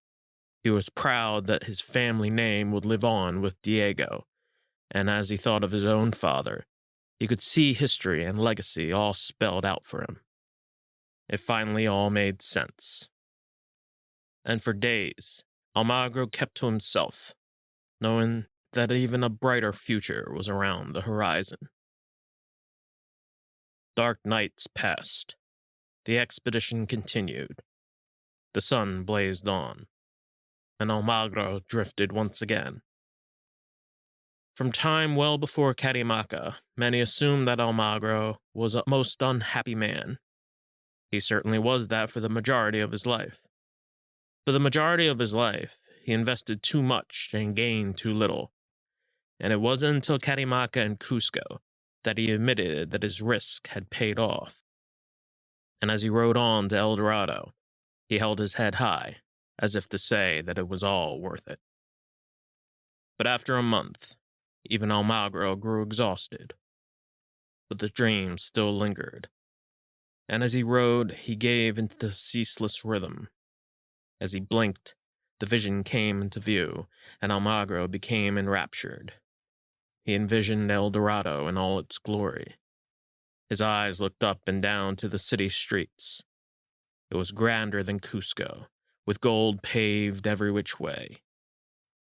He was proud that his family name would live on with Diego, and as he thought of his own father, he could see history and legacy all spelled out for him. It finally all made sense. And for days, Almagro kept to himself, knowing that even a brighter future was around the horizon. Dark nights passed. The expedition continued. The sun blazed on, and Almagro drifted once again. From time well before Carimaca, many assumed that Almagro was a most unhappy man. He certainly was that for the majority of his life. For the majority of his life, he invested too much and gained too little, and it wasn't until Carimaca and Cusco that he admitted that his risk had paid off. And as he rode on to El Dorado, he held his head high, as if to say that it was all worth it. But after a month, even Almagro grew exhausted. But the dream still lingered, and as he rode, he gave into the ceaseless rhythm. As he blinked, the vision came into view, and Almagro became enraptured. He envisioned El Dorado in all its glory. His eyes looked up and down to the city streets. It was grander than Cusco, with gold paved every which way.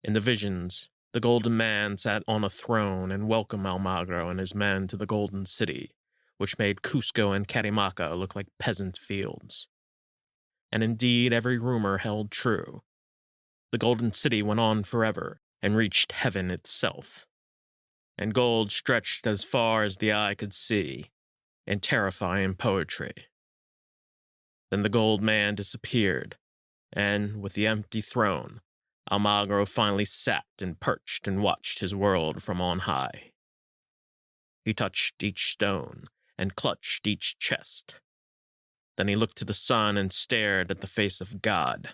In the visions, the Golden Man sat on a throne and welcomed Almagro and his men to the Golden City, which made Cusco and Carimaca look like peasant fields. And indeed, every rumor held true. The Golden City went on forever and reached heaven itself. And gold stretched as far as the eye could see, in terrifying poetry. Then the Gold Man disappeared, and with the empty throne, Almagro finally sat and perched and watched his world from on high. He touched each stone and clutched each chest. Then he looked to the sun and stared at the face of God.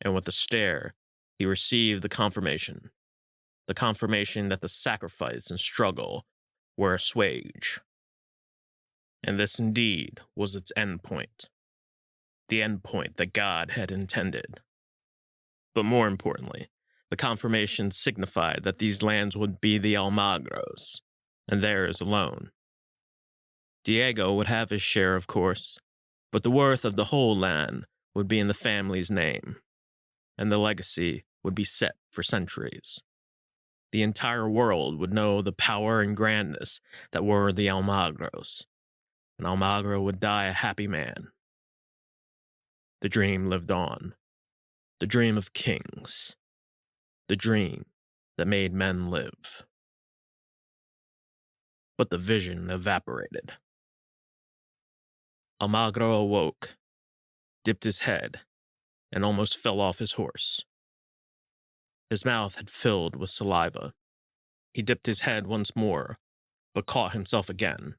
And with a stare, he received the confirmation that the sacrifice and struggle were assuaged. And this indeed was its end point, the end point that God had intended. But more importantly, the confirmation signified that these lands would be the Almagros, and theirs alone. Diego would have his share, of course, but the worth of the whole land would be in the family's name, and the legacy would be set for centuries. The entire world would know the power and grandness that were the Almagros, and Almagro would die a happy man. The dream lived on. The dream of kings. The dream that made men live. But the vision evaporated. Almagro awoke, dipped his head, and almost fell off his horse. His mouth had filled with saliva. He dipped his head once more, but caught himself again.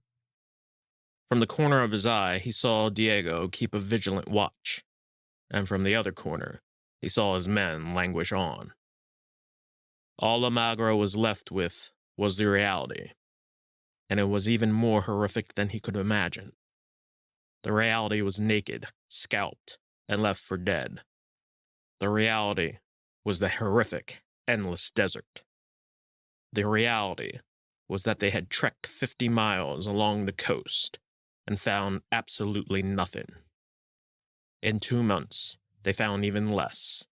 From the corner of his eye, he saw Diego keep a vigilant watch, and from the other corner, he saw his men languish on. All Almagro was left with was the reality, and it was even more horrific than he could imagine. The reality was naked, scalped, and left for dead. The reality was the horrific, endless desert. The reality was that they had trekked 50 miles along the coast and found absolutely nothing. In 2 months, they found even less.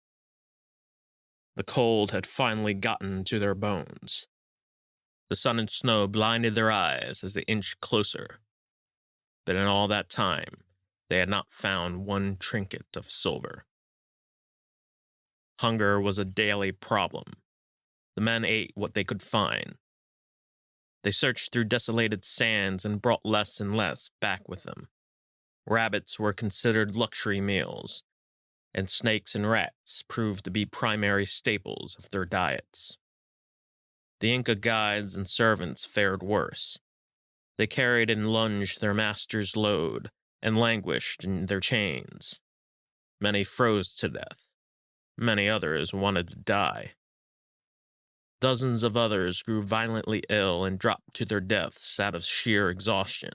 The cold had finally gotten to their bones. The sun and snow blinded their eyes as they inched closer. But in all that time, they had not found one trinket of silver. Hunger was a daily problem. The men ate what they could find. They searched through desolated sands and brought less and less back with them. Rabbits were considered luxury meals, and snakes and rats proved to be primary staples of their diets. The Inca guides and servants fared worse. They carried and lunged their master's load and languished in their chains. Many froze to death. Many others wanted to die. Dozens of others grew violently ill and dropped to their deaths out of sheer exhaustion.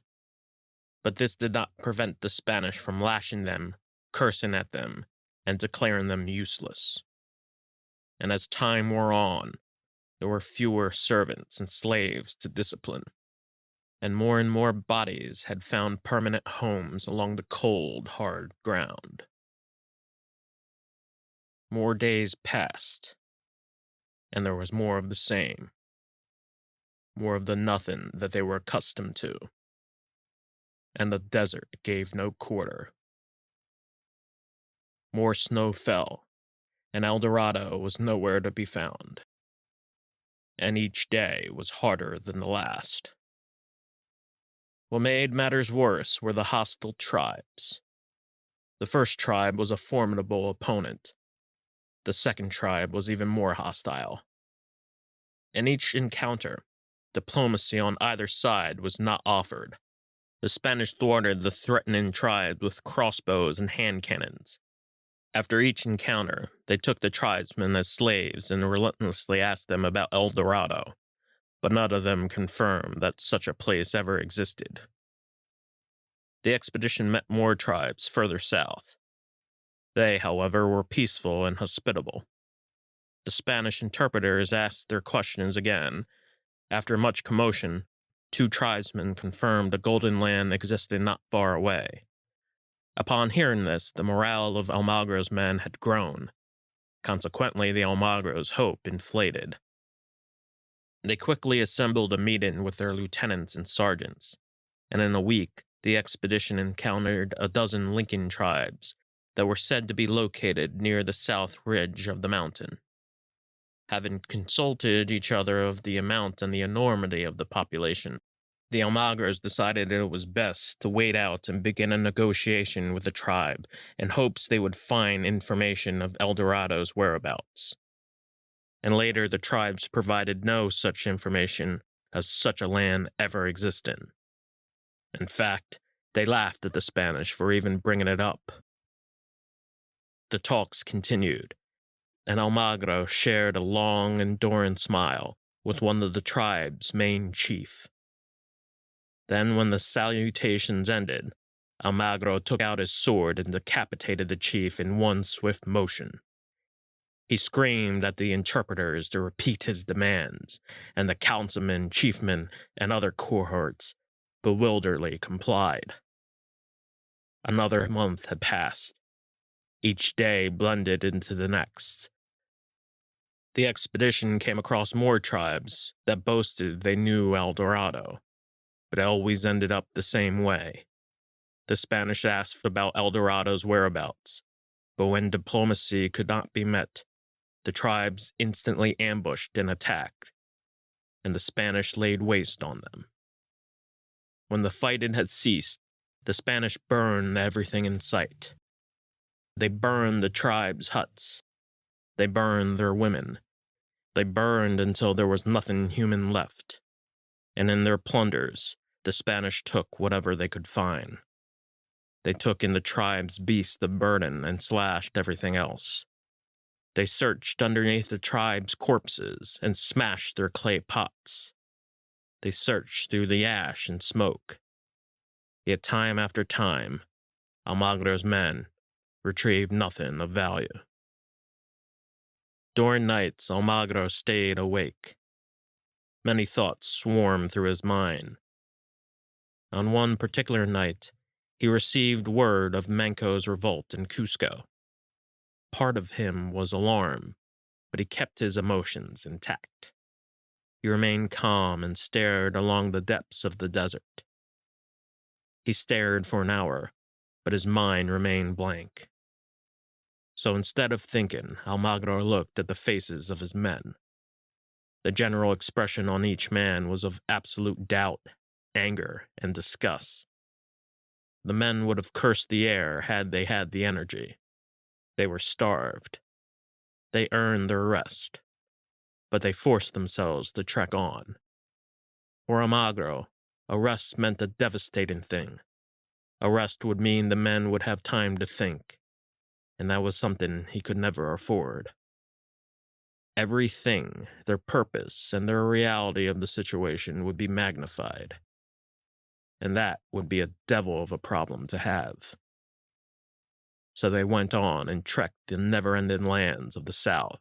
But this did not prevent the Spanish from lashing them, cursing at them, and declaring them useless. And as time wore on, there were fewer servants and slaves to discipline, and more bodies had found permanent homes along the cold, hard ground. More days passed, and there was more of the same. More of the nothing that they were accustomed to. And the desert gave no quarter. More snow fell, and El Dorado was nowhere to be found. And each day was harder than the last. What made matters worse were the hostile tribes. The first tribe was a formidable opponent. The second tribe was even more hostile. In each encounter, diplomacy on either side was not offered. The Spanish thwarted the threatening tribes with crossbows and hand cannons. After each encounter, they took the tribesmen as slaves and relentlessly asked them about El Dorado, but none of them confirmed that such a place ever existed. The expedition met more tribes further south. They, however, were peaceful and hospitable. The Spanish interpreters asked their questions again. After much commotion, 2 tribesmen confirmed a golden land existed not far away. Upon hearing this, the morale of Almagro's men had grown. Consequently, the Almagro's hope inflated. They quickly assembled a meeting with their lieutenants and sergeants, and in a week, the expedition encountered a dozen Lincoln tribes that were said to be located near the south ridge of the mountain. Having consulted each other of the amount and the enormity of the population, the Almagros decided it was best to wait out and begin a negotiation with the tribe in hopes they would find information of El Dorado's whereabouts. And later the tribes provided no such information as such a land ever existed. In fact, they laughed at the Spanish for even bringing it up. The talks continued, and Almagro shared a long, enduring smile with one of the tribe's main chief. Then, when the salutations ended, Almagro took out his sword and decapitated the chief in one swift motion. He screamed at the interpreters to repeat his demands, and the councilmen, chiefmen, and other cohorts bewilderedly complied. Another month had passed. Each day blended into the next. The expedition came across more tribes that boasted they knew El Dorado, but it always ended up the same way. The Spanish asked about El Dorado's whereabouts, but when diplomacy could not be met, the tribes instantly ambushed and attacked, and the Spanish laid waste on them. When the fighting had ceased, the Spanish burned everything in sight. They burned the tribes' huts. They burned their women, They burned until there was nothing human left, and in their plunders, the Spanish took whatever they could find. They took in the tribe's beasts of burden and slashed everything else. They searched underneath the tribe's corpses and smashed their clay pots. They searched through the ash and smoke. Yet time after time, Almagro's men retrieved nothing of value. During nights, Almagro stayed awake. Many thoughts swarmed through his mind. On one particular night, he received word of Manco's revolt in Cusco. Part of him was alarmed, but he kept his emotions intact. He remained calm and stared along the depths of the desert. He stared for an hour, but his mind remained blank. So instead of thinking, Almagro looked at the faces of his men. The general expression on each man was of absolute doubt, anger, and disgust. The men would have cursed the air had they had the energy. They were starved. They earned their rest, but they forced themselves to trek on. For Almagro, a rest meant a devastating thing. A rest would mean the men would have time to think, and that was something he could never afford. Everything, their purpose, and their reality of the situation would be magnified, and that would be a devil of a problem to have. So they went on and trekked the never-ending lands of the south.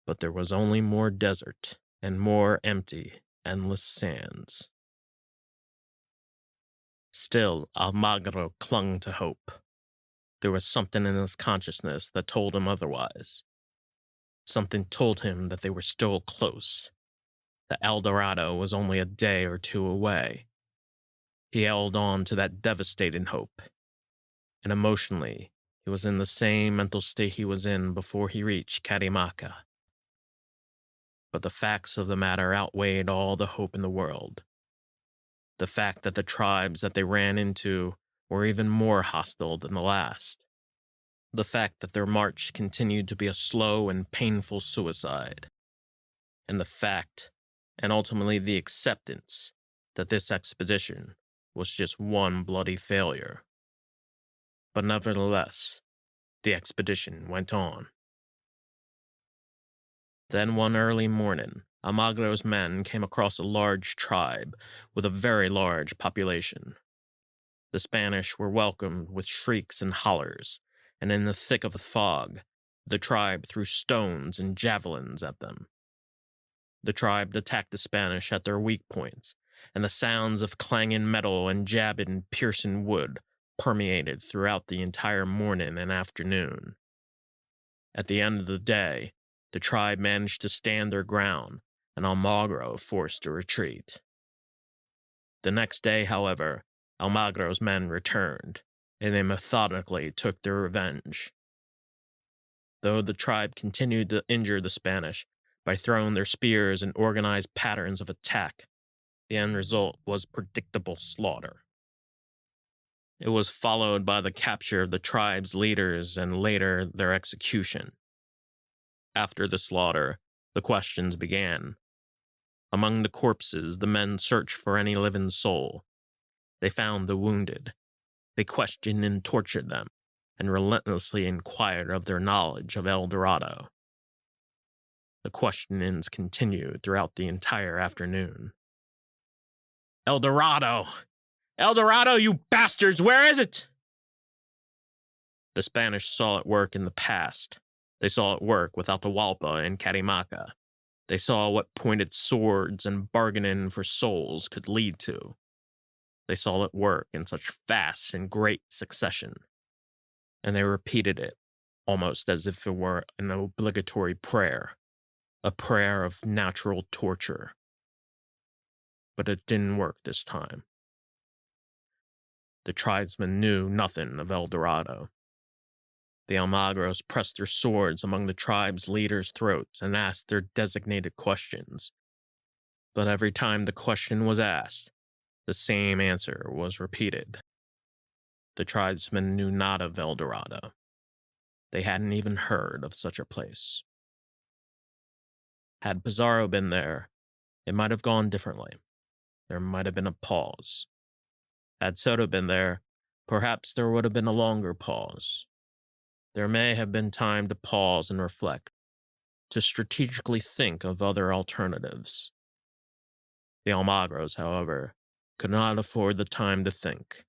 But there was only more desert and more empty, endless sands. Still, Almagro clung to hope. There was something in his consciousness that told him otherwise. Something told him that they were still close, that El Dorado was only a day or two away. He held on to that devastating hope, and emotionally, he was in the same mental state he was in before he reached Carimaca. But the facts of the matter outweighed all the hope in the world. The fact that the tribes that they ran into were even more hostile than the last. The fact that their march continued to be a slow and painful suicide. And the fact, and ultimately the acceptance, that this expedition was just one bloody failure. But nevertheless, the expedition went on. Then one early morning, Almagro's men came across a large tribe with a very large population. The Spanish were welcomed with shrieks and hollers, and in the thick of the fog, the tribe threw stones and javelins at them. The tribe attacked the Spanish at their weak points, and the sounds of clanging metal and jabbing, piercing wood permeated throughout the entire morning and afternoon. At the end of the day, the tribe managed to stand their ground, and Almagro forced to retreat. The next day, however, Almagro's men returned, and they methodically took their revenge. Though the tribe continued to injure the Spanish by throwing their spears in organized patterns of attack, the end result was predictable slaughter. It was followed by the capture of the tribe's leaders and later their execution. After the slaughter, the questions began. Among the corpses, the men searched for any living soul. They found the wounded. They questioned and tortured them, and relentlessly inquired of their knowledge of El Dorado. The questionings continued throughout the entire afternoon. El Dorado! El Dorado, you bastards! Where is it? The Spanish saw it work in the past. They saw it work with Atahualpa and Carimaca. They saw what pointed swords and bargaining for souls could lead to. They saw it work in such fast and great succession. And they repeated it, almost as if it were an obligatory prayer, a prayer of natural torture. But it didn't work this time. The tribesmen knew nothing of El Dorado. The Almagros pressed their swords among the tribe's leaders' throats and asked their designated questions. But every time the question was asked, the same answer was repeated. The tribesmen knew not of El Dorado. They hadn't even heard of such a place. Had Pizarro been there, it might have gone differently. There might have been a pause. Had Soto been there, perhaps there would have been a longer pause. There may have been time to pause and reflect, to strategically think of other alternatives. The Almagros, however, could not afford the time to think.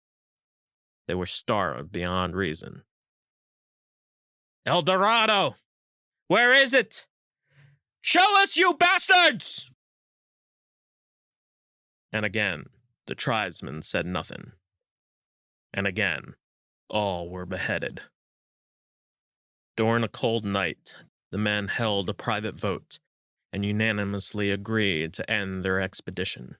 They were starved beyond reason. El Dorado! Where is it? Show us, you bastards! And again, the tribesmen said nothing. And again, all were beheaded. During a cold night, the men held a private vote and unanimously agreed to end their expedition.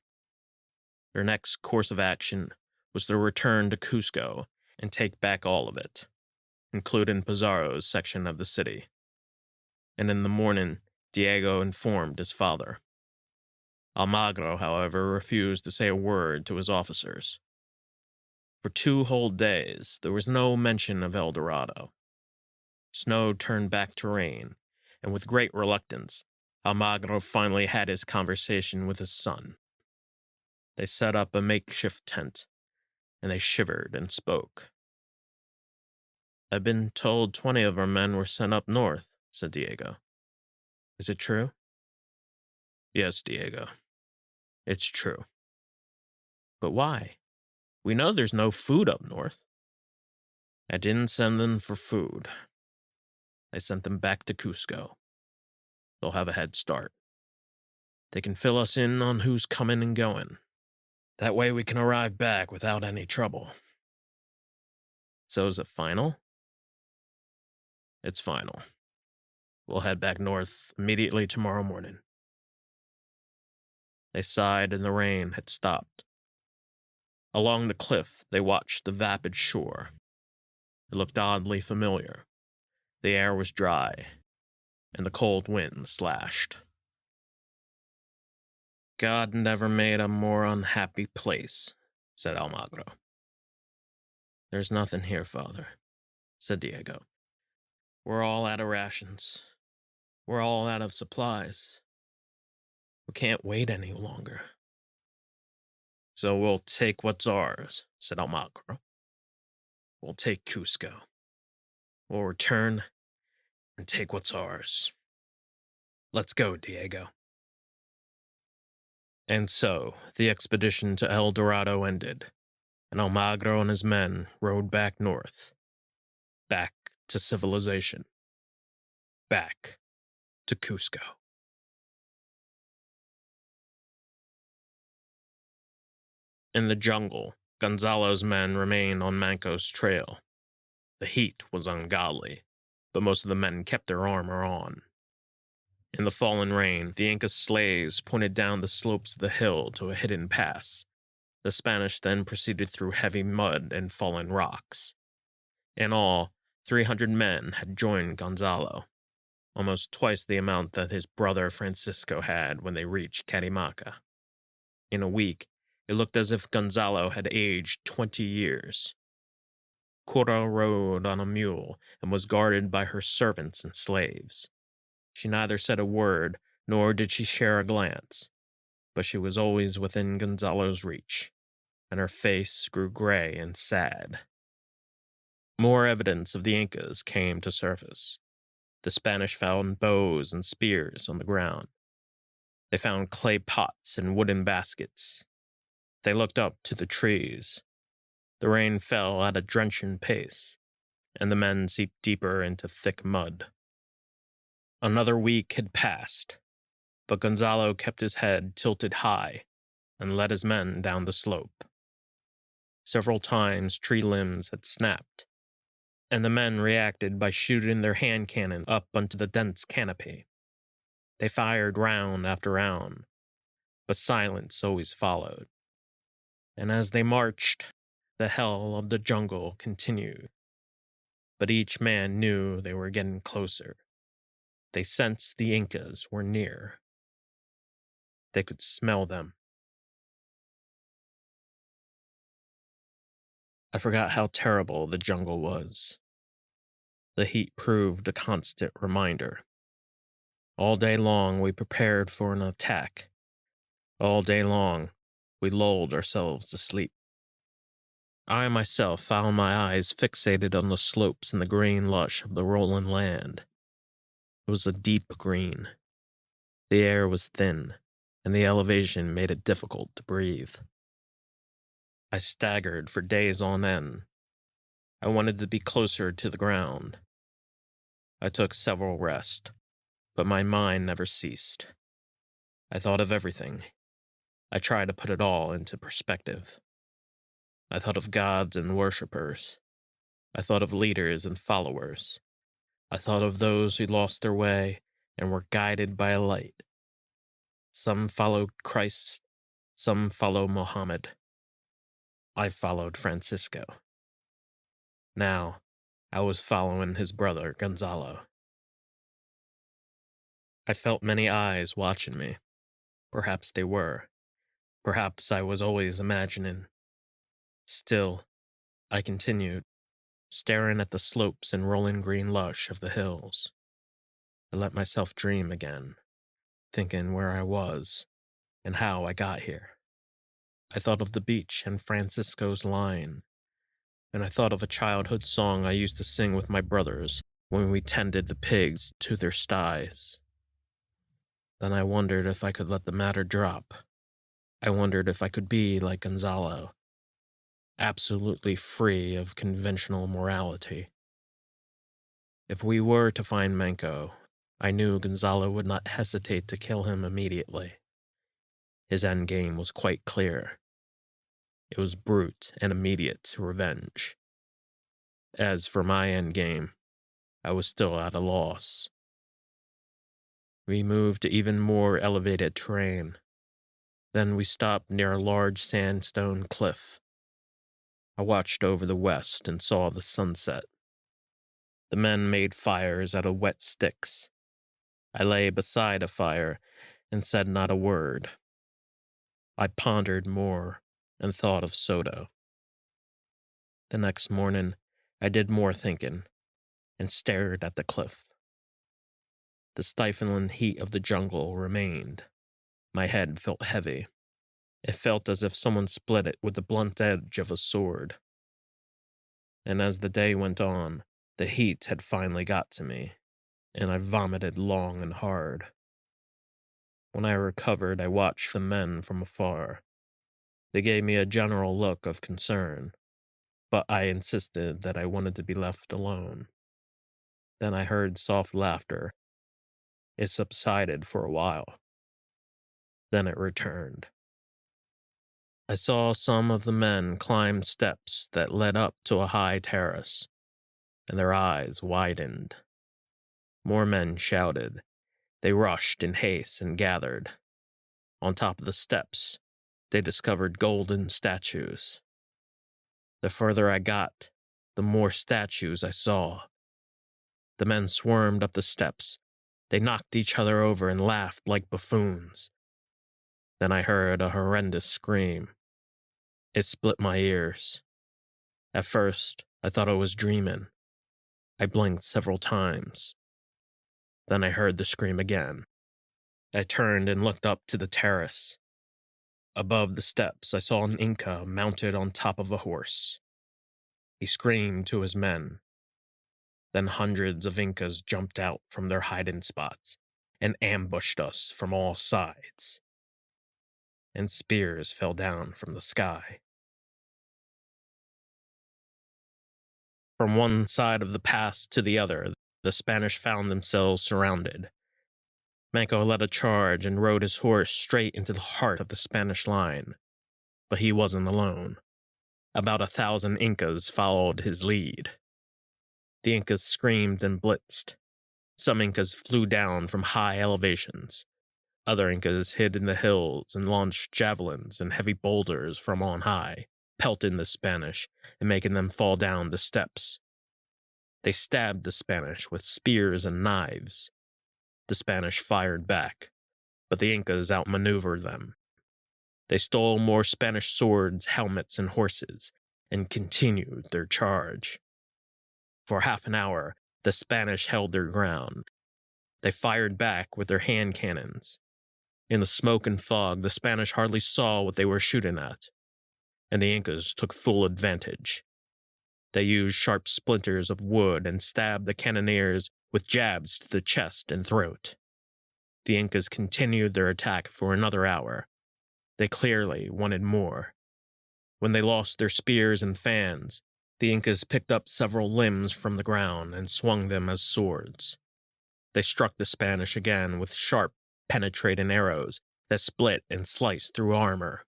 Their next course of action was to return to Cusco and take back all of it, including Pizarro's section of the city. And in the morning, Diego informed his father. Almagro, however, refused to say a word to his officers. For 2 whole days, there was no mention of El Dorado. Snow turned back to rain, and with great reluctance, Almagro finally had his conversation with his son. They set up a makeshift tent, and they shivered and spoke. "I've been told 20 of our men were sent up north," said Diego. "Is it true?" "Yes, Diego. It's true." "But why? We know there's no food up north." "I didn't send them for food. I sent them back to Cusco. They'll have a head start. They can fill us in on who's coming and going. That way we can arrive back without any trouble." "So is it final?" "It's final. We'll head back north immediately tomorrow morning." They sighed and the rain had stopped. Along the cliff, they watched the vapid shore. It looked oddly familiar. The air was dry, and the cold wind slashed. "God never made a more unhappy place," said Almagro. "There's nothing here, father," said Diego. "We're all out of rations. We're all out of supplies. We can't wait any longer." "So we'll take what's ours," said Almagro. "We'll take Cusco. We'll return and take what's ours. Let's go, Diego." And so the expedition to El Dorado ended, and Almagro and his men rode back north, back to civilization, back to Cusco. In the jungle, Gonzalo's men remained on Manco's trail. The heat was ungodly, but most of the men kept their armor on. In the falling rain, the Inca sleighs pointed down the slopes of the hill to a hidden pass. The Spanish then proceeded through heavy mud and fallen rocks. In all, 300 men had joined Gonzalo, almost twice the amount that his brother Francisco had when they reached Catimaca. In a week, it looked as if Gonzalo had aged 20 years. Cora rode on a mule and was guarded by her servants and slaves. She neither said a word, nor did she share a glance, but she was always within Gonzalo's reach, and her face grew gray and sad. More evidence of the Incas came to surface. The Spanish found bows and spears on the ground. They found clay pots and wooden baskets. They looked up to the trees. The rain fell at a drenching pace, and the men seeped deeper into thick mud. Another week had passed, but Gonzalo kept his head tilted high and led his men down the slope. Several times tree limbs had snapped, and the men reacted by shooting their hand cannon up onto the dense canopy. They fired round after round, but silence always followed. And as they marched, the hell of the jungle continued. But each man knew they were getting closer. They sensed the Incas were near. They could smell them. I forgot how terrible the jungle was. The heat proved a constant reminder. All day long we prepared for an attack. All day long we lulled ourselves to sleep. I myself found my eyes fixated on the slopes and the green lush of the rolling land. It was a deep green. The air was thin, and the elevation made it difficult to breathe. I staggered for days on end. I wanted to be closer to the ground. I took several rests, but my mind never ceased. I thought of everything. I tried to put it all into perspective. I thought of gods and worshippers. I thought of leaders and followers. I thought of those who lost their way and were guided by a light. Some followed Christ, some followed Mohammed. I followed Francisco. Now, I was following his brother, Gonzalo. I felt many eyes watching me. Perhaps they were. Perhaps I was always imagining. Still, I continued, staring at the slopes and rolling green lush of the hills. I let myself dream again, thinking where I was and how I got here. I thought of the beach and Francisco's line, and I thought of a childhood song I used to sing with my brothers when we tended the pigs to their sties. Then I wondered if I could let the matter drop. I wondered if I could be like Gonzalo, absolutely free of conventional morality. If we were to find Manco, I knew Gonzalo would not hesitate to kill him immediately. His endgame was quite clear. It was brute and immediate revenge. As for my endgame, I was still at a loss. We moved to even more elevated terrain. Then we stopped near a large sandstone cliff. I watched over the west and saw the sunset. The men made fires out of wet sticks. I lay beside a fire and said not a word. I pondered more and thought of Soto. The next morning, I did more thinking and stared at the cliff. The stifling heat of the jungle remained. My head felt heavy. It felt as if someone split it with the blunt edge of a sword. And as the day went on, the heat had finally got to me, and I vomited long and hard. When I recovered, I watched the men from afar. They gave me a general look of concern, but I insisted that I wanted to be left alone. Then I heard soft laughter. It subsided for a while. Then it returned. I saw some of the men climb steps that led up to a high terrace, and their eyes widened. More men shouted. They rushed in haste and gathered. On top of the steps, they discovered golden statues. The further I got, the more statues I saw. The men swarmed up the steps. They knocked each other over and laughed like buffoons. Then I heard a horrendous scream. It split my ears. At first, I thought I was dreaming. I blinked several times. Then I heard the scream again. I turned and looked up to the terrace. Above the steps, I saw an Inca mounted on top of a horse. He screamed to his men. Then hundreds of Incas jumped out from their hiding spots and ambushed us from all sides. And spears fell down from the sky. From one side of the pass to the other, the Spanish found themselves surrounded. Manco led a charge and rode his horse straight into the heart of the Spanish line. But he wasn't alone. About 1,000 Incas followed his lead. The Incas screamed and blitzed. Some Incas flew down from high elevations. Other Incas hid in the hills and launched javelins and heavy boulders from on high, pelting the Spanish and making them fall down the steps. They stabbed the Spanish with spears and knives. The Spanish fired back, but the Incas outmaneuvered them. They stole more Spanish swords, helmets, and horses, and continued their charge. For half an hour, the Spanish held their ground. They fired back with their hand cannons. In the smoke and fog, the Spanish hardly saw what they were shooting at, and the Incas took full advantage. They used sharp splinters of wood and stabbed the cannoneers with jabs to the chest and throat. The Incas continued their attack for another hour. They clearly wanted more. When they lost their spears and fans, the Incas picked up several limbs from the ground and swung them as swords. They struck the Spanish again with sharp, penetrating arrows that split and sliced through armor.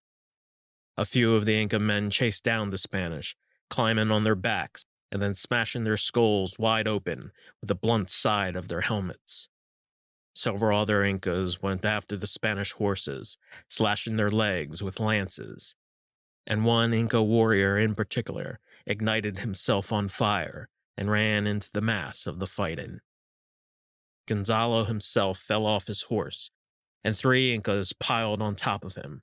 A few of the Inca men chased down the Spanish, climbing on their backs and then smashing their skulls wide open with the blunt side of their helmets. Several other Incas went after the Spanish horses, slashing their legs with lances, and one Inca warrior in particular ignited himself on fire and ran into the mass of the fighting. Gonzalo himself fell off his horse, and 3 Incas piled on top of him,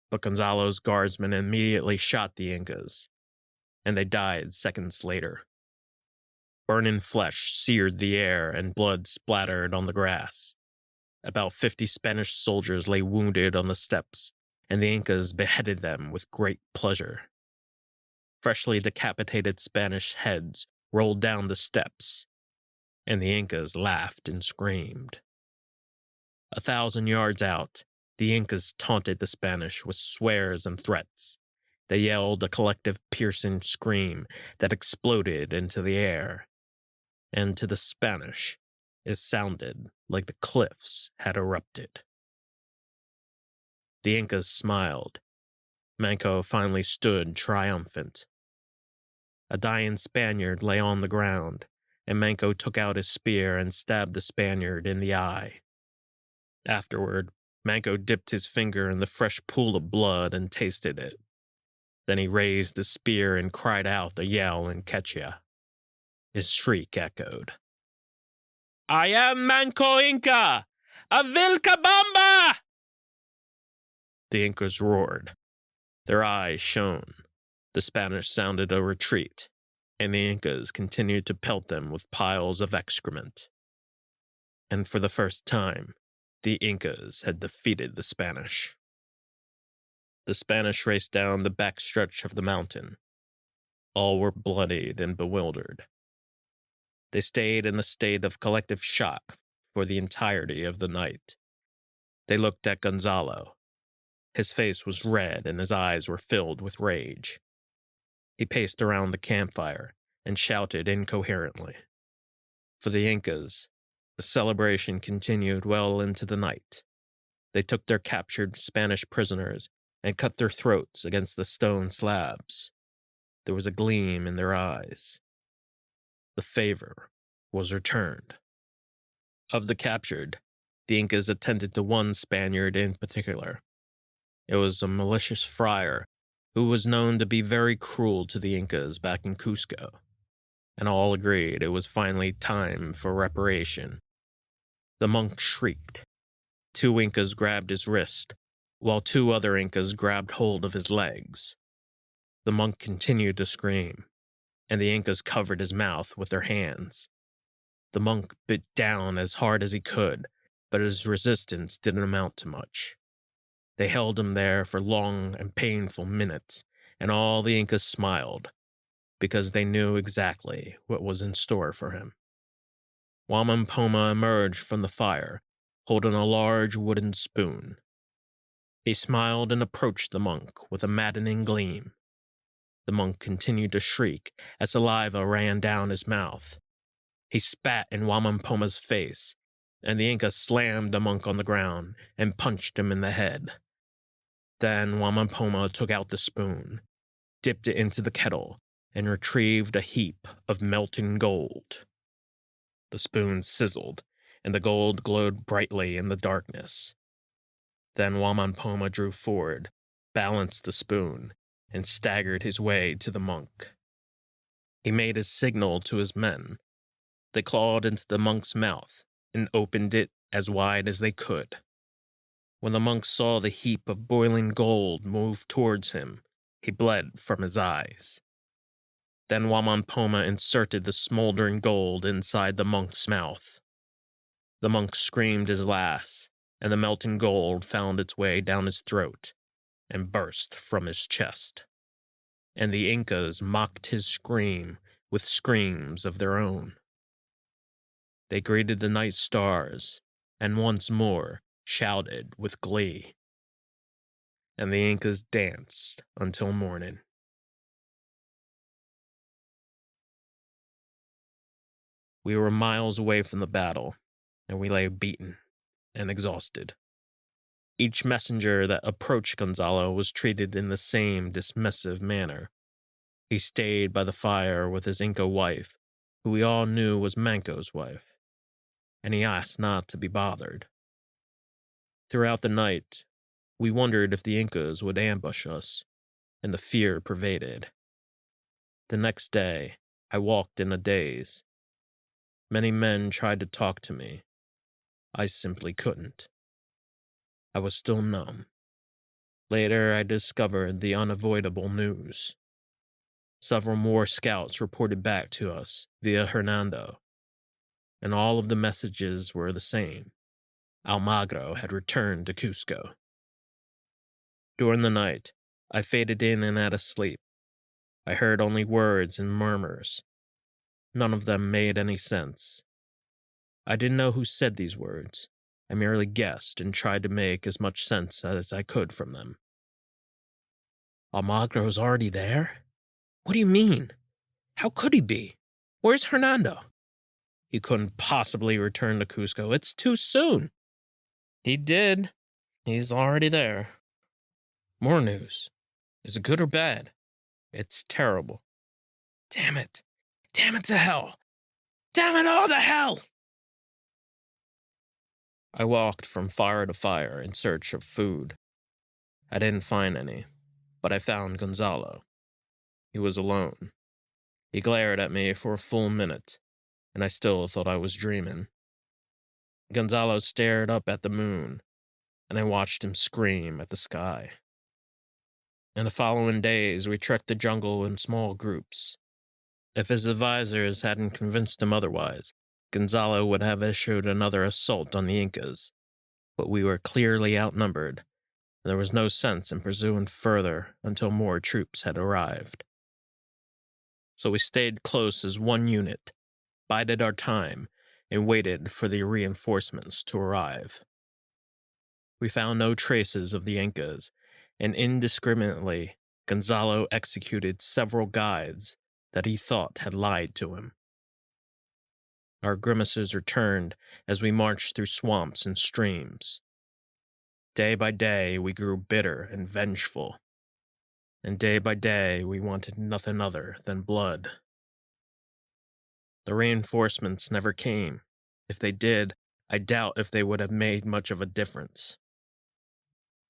but Gonzalo's guardsmen immediately shot the Incas, and they died seconds later. Burning flesh seared the air and blood splattered on the grass. About 50 Spanish soldiers lay wounded on the steps, and the Incas beheaded them with great pleasure. Freshly decapitated Spanish heads rolled down the steps, and the Incas laughed and screamed. 1,000 yards out, the Incas taunted the Spanish with swears and threats. They yelled a collective piercing scream that exploded into the air, and to the Spanish, it sounded like the cliffs had erupted. The Incas smiled. Manco finally stood triumphant. A dying Spaniard lay on the ground, and Manco took out his spear and stabbed the Spaniard in the eye. Afterward, Manco dipped his finger in the fresh pool of blood and tasted it. Then he raised the spear and cried out a yell in Quechua. His shriek echoed. "I am Manco Inca! A Vilcabamba!" The Incas roared. Their eyes shone. The Spanish sounded a retreat, and the Incas continued to pelt them with piles of excrement. And for the first time, the Incas had defeated the Spanish. The Spanish raced down the backstretch of the mountain. All were bloodied and bewildered. They stayed in a state of collective shock for the entirety of the night. They looked at Gonzalo. His face was red and his eyes were filled with rage. He paced around the campfire and shouted incoherently. For the Incas, the celebration continued well into the night. They took their captured Spanish prisoners and cut their throats against the stone slabs. There was a gleam in their eyes. The favor was returned. Of the captured, the Incas attended to one Spaniard in particular. It was a malicious friar who was known to be very cruel to the Incas back in Cusco, and all agreed it was finally time for reparation. The monk shrieked. 2 Incas grabbed his wrist, while 2 other Incas grabbed hold of his legs. The monk continued to scream, and the Incas covered his mouth with their hands. The monk bit down as hard as he could, but his resistance didn't amount to much. They held him there for long and painful minutes, and all the Incas smiled, because they knew exactly what was in store for him. Wamampoma emerged from the fire, holding a large wooden spoon. He smiled and approached the monk with a maddening gleam. The monk continued to shriek as saliva ran down his mouth. He spat in Wamampoma's face, and the Inca slammed the monk on the ground and punched him in the head. Then Wamampoma took out the spoon, dipped it into the kettle, and retrieved a heap of melting gold. The spoon sizzled, and the gold glowed brightly in the darkness. Then Wamampoma drew forward, balanced the spoon, and staggered his way to the monk. He made his signal to his men. They clawed into the monk's mouth and opened it as wide as they could. When the monk saw the heap of boiling gold move towards him, he bled from his eyes. Then Wamampoma inserted the smoldering gold inside the monk's mouth. The monk screamed his last, and the melting gold found its way down his throat and burst from his chest. And the Incas mocked his scream with screams of their own. They greeted the night stars, and once more shouted with glee. And the Incas danced until morning. We were miles away from the battle, and we lay beaten and exhausted. Each messenger that approached Gonzalo was treated in the same dismissive manner. He stayed by the fire with his Inca wife, who we all knew was Manco's wife, and he asked not to be bothered. Throughout the night, we wondered if the Incas would ambush us, and the fear pervaded. The next day, I walked in a daze. Many men tried to talk to me. I simply couldn't. I was still numb. Later, I discovered the unavoidable news. Several more scouts reported back to us via Hernando, and all of the messages were the same. Almagro had returned to Cusco. During the night, I faded in and out of sleep. I heard only words and murmurs. None of them made any sense. I didn't know who said these words. I merely guessed and tried to make as much sense as I could from them. Almagro's already there? What do you mean? How could he be? Where's Hernando? He couldn't possibly return to Cusco. It's too soon. He did. He's already there. More news. Is it good or bad? It's terrible. Damn it. Damn it to hell. Damn it all to hell! I walked from fire to fire in search of food. I didn't find any, but I found Gonzalo. He was alone. He glared at me for a full minute, and I still thought I was dreaming. Gonzalo stared up at the moon, and I watched him scream at the sky. In the following days, we trekked the jungle in small groups. If his advisors hadn't convinced him otherwise, Gonzalo would have issued another assault on the Incas. But we were clearly outnumbered, and there was no sense in pursuing further until more troops had arrived. So we stayed close as one unit, bided our time, and waited for the reinforcements to arrive. We found no traces of the Incas, and indiscriminately, Gonzalo executed several guides that he thought had lied to him. Our grimaces returned as we marched through swamps and streams. Day by day, we grew bitter and vengeful, and day by day, we wanted nothing other than blood. The reinforcements never came. If they did, I doubt if they would have made much of a difference.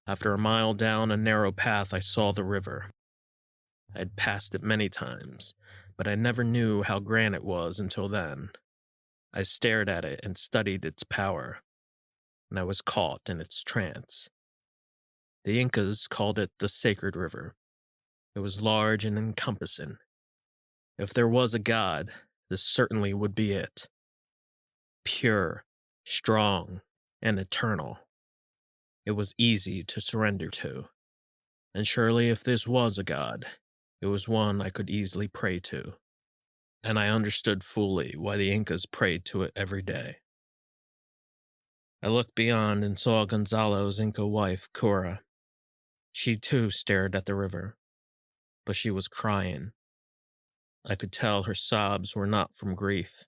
After a mile down a narrow path, I saw the river. I had passed it many times, but I never knew how grand it was until then. I stared at it and studied its power, and I was caught in its trance. The Incas called it the Sacred River. It was large and encompassing. If there was a god, this certainly would be it. Pure, strong, and eternal. It was easy to surrender to. And surely if this was a god, it was one I could easily pray to. And I understood fully why the Incas prayed to it every day. I looked beyond and saw Gonzalo's Inca wife, Cora. She too stared at the river, but she was crying. I could tell her sobs were not from grief.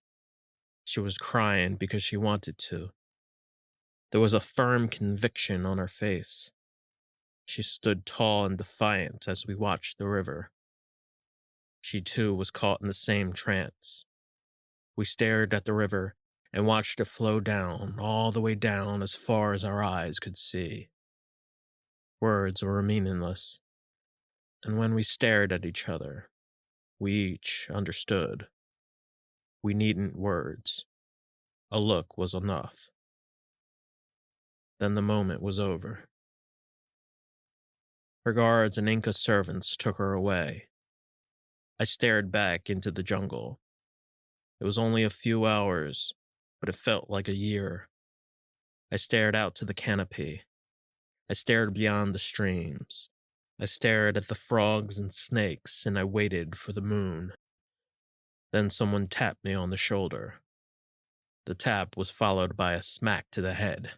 She was crying because she wanted to. There was a firm conviction on her face. She stood tall and defiant as we watched the river. She too was caught in the same trance. We stared at the river and watched it flow down, all the way down as far as our eyes could see. Words were meaningless, and when we stared at each other, we each understood. We needn't words. A look was enough. Then the moment was over. Her guards and Inca servants took her away. I stared back into the jungle. It was only a few hours, but it felt like a year. I stared out to the canopy. I stared beyond the streams. I stared at the frogs and snakes, and I waited for the moon. Then someone tapped me on the shoulder. The tap was followed by a smack to the head.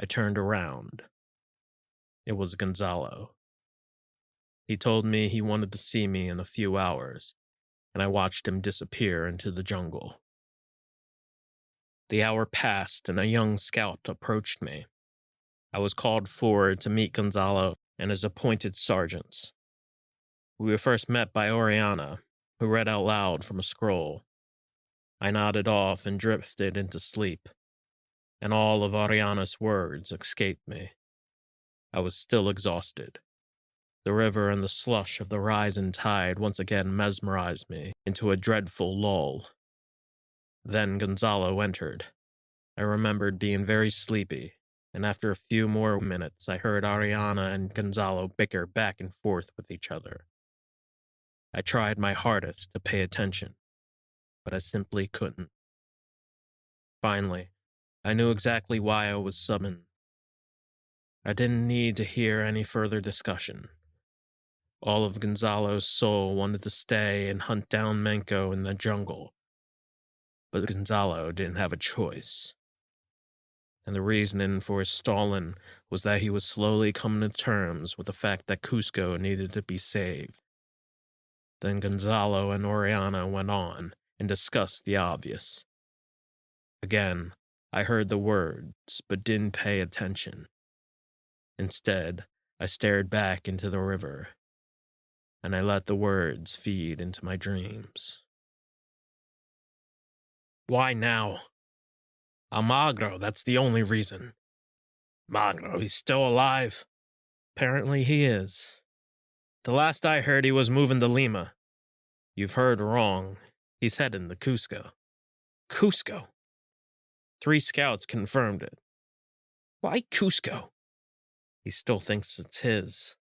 I turned around. It was Gonzalo. He told me he wanted to see me in a few hours, and I watched him disappear into the jungle. The hour passed, and a young scout approached me. I was called forward to meet Gonzalo and his appointed sergeants. We were first met by Oriana, who read out loud from a scroll. I nodded off and drifted into sleep, and all of Oriana's words escaped me. I was still exhausted. The river and the slush of the rising tide once again mesmerized me into a dreadful lull. Then Gonzalo entered. I remembered being very sleepy, and after a few more minutes I heard Oriana and Gonzalo bicker back and forth with each other. I tried my hardest to pay attention, but I simply couldn't. Finally, I knew exactly why I was summoned. I didn't need to hear any further discussion. All of Gonzalo's soul wanted to stay and hunt down Menko in the jungle. But Gonzalo didn't have a choice. And the reasoning for his stalling was that he was slowly coming to terms with the fact that Cusco needed to be saved. Then Gonzalo and Oriana went on and discussed the obvious. Again, I heard the words, but didn't pay attention. Instead, I stared back into the river, and I let the words feed into my dreams. Why now? Almagro, that's the only reason. Magro, he's still alive? Apparently he is. The last I heard, he was moving to Lima. You've heard wrong. He's heading to Cusco. Cusco? 3 scouts confirmed it. Why Cusco? He still thinks it's his.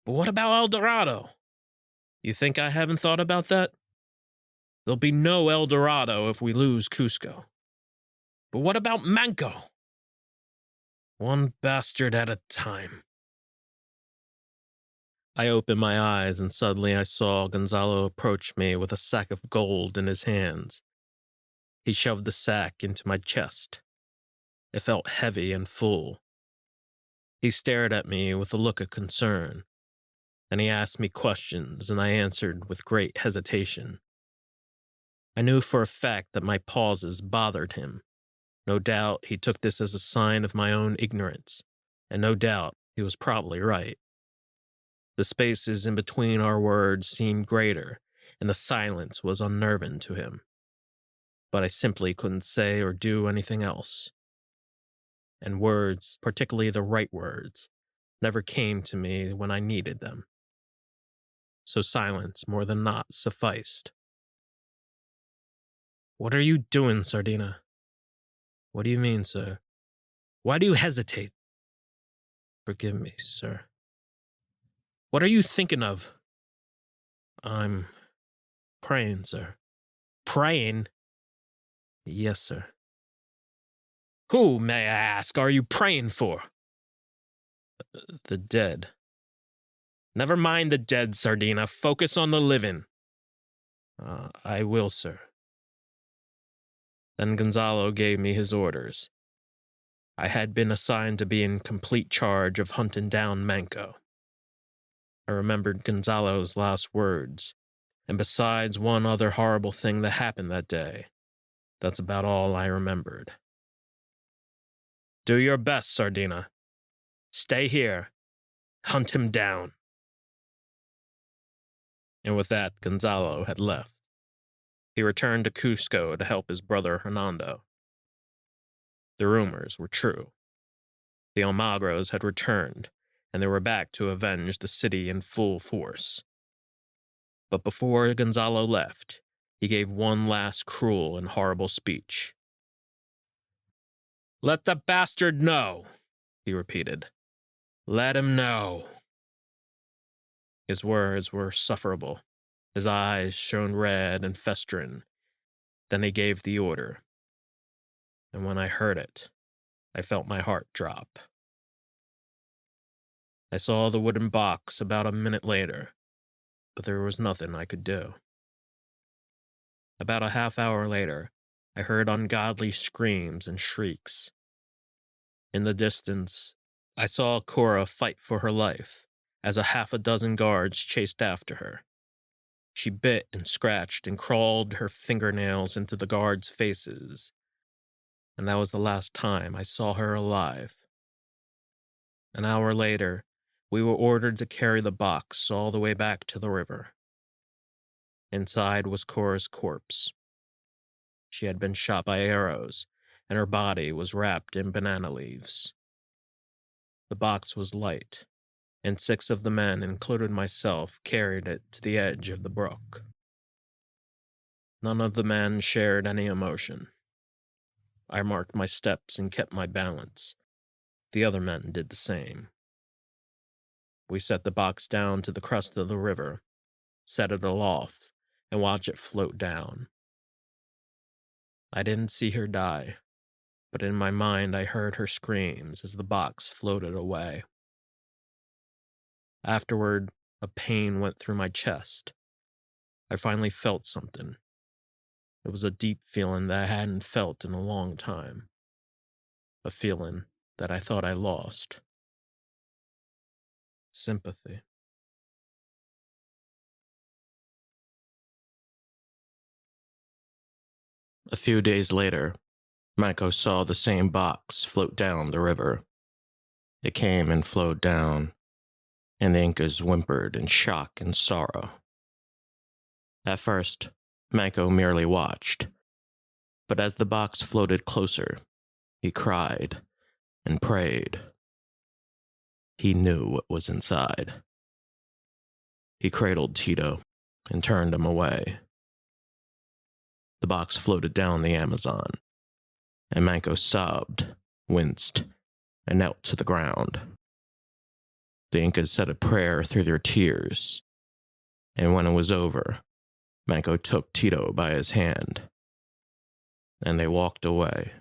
But what about El Dorado? You think I haven't thought about that? There'll be no El Dorado if we lose Cusco. But what about Menko? One bastard at a time. I opened my eyes, and suddenly I saw Gonzalo approach me with a sack of gold in his hands. He shoved the sack into my chest. It felt heavy and full. He stared at me with a look of concern, and he asked me questions, and I answered with great hesitation. I knew for a fact that my pauses bothered him. No doubt he took this as a sign of my own ignorance, and no doubt he was probably right. The spaces in between our words seemed greater, and the silence was unnerving to him. But I simply couldn't say or do anything else. And words, particularly the right words, never came to me when I needed them. So silence more than not sufficed. What are you doing, Sardina? What do you mean, sir? Why do you hesitate? Forgive me, sir. What are you thinking of? I'm praying, sir. Praying? Yes, sir. Who, may I ask, are you praying for? The dead. Never mind the dead, Sardina. Focus on the living. I will, sir. Then Gonzalo gave me his orders. I had been assigned to be in complete charge of hunting down Menko. I remembered Gonzalo's last words, and besides one other horrible thing that happened that day, that's about all I remembered. Do your best, Sardina. Stay here. Hunt him down. And with that, Gonzalo had left. He returned to Cusco to help his brother Hernando. The rumors were true. The Almagros had returned, and they were back to avenge the city in full force. But before Gonzalo left, he gave one last cruel and horrible speech. Let the bastard know, he repeated. Let him know. His words were sufferable. His eyes shone red and festering. Then he gave the order. And when I heard it, I felt my heart drop. I saw the wooden box about a minute later, but there was nothing I could do. About a half hour later, I heard ungodly screams and shrieks. In the distance, I saw Cora fight for her life as a half a dozen guards chased after her. She bit and scratched and crawled her fingernails into the guards' faces, and that was the last time I saw her alive. An hour later, we were ordered to carry the box all the way back to the river. Inside was Cora's corpse. She had been shot by arrows, and her body was wrapped in banana leaves. The box was light, and 6 of the men, including myself, carried it to the edge of the brook. None of the men shared any emotion. I marked my steps and kept my balance. The other men did the same. We set the box down to the crest of the river, set it aloft, and watched it float down. I didn't see her die, but in my mind I heard her screams as the box floated away. Afterward, a pain went through my chest. I finally felt something. It was a deep feeling that I hadn't felt in a long time. A feeling that I thought I lost. Sympathy. A few days later, Mako saw the same box float down the river. It came and flowed down, and the Incas whimpered in shock and sorrow. At first, Mako merely watched, but as the box floated closer, he cried and prayed. He knew what was inside. He cradled Tito and turned him away. The box floated down the Amazon, and Mako sobbed, winced, and knelt to the ground. The Incas said a prayer through their tears, and when it was over, Mako took Tito by his hand, and they walked away.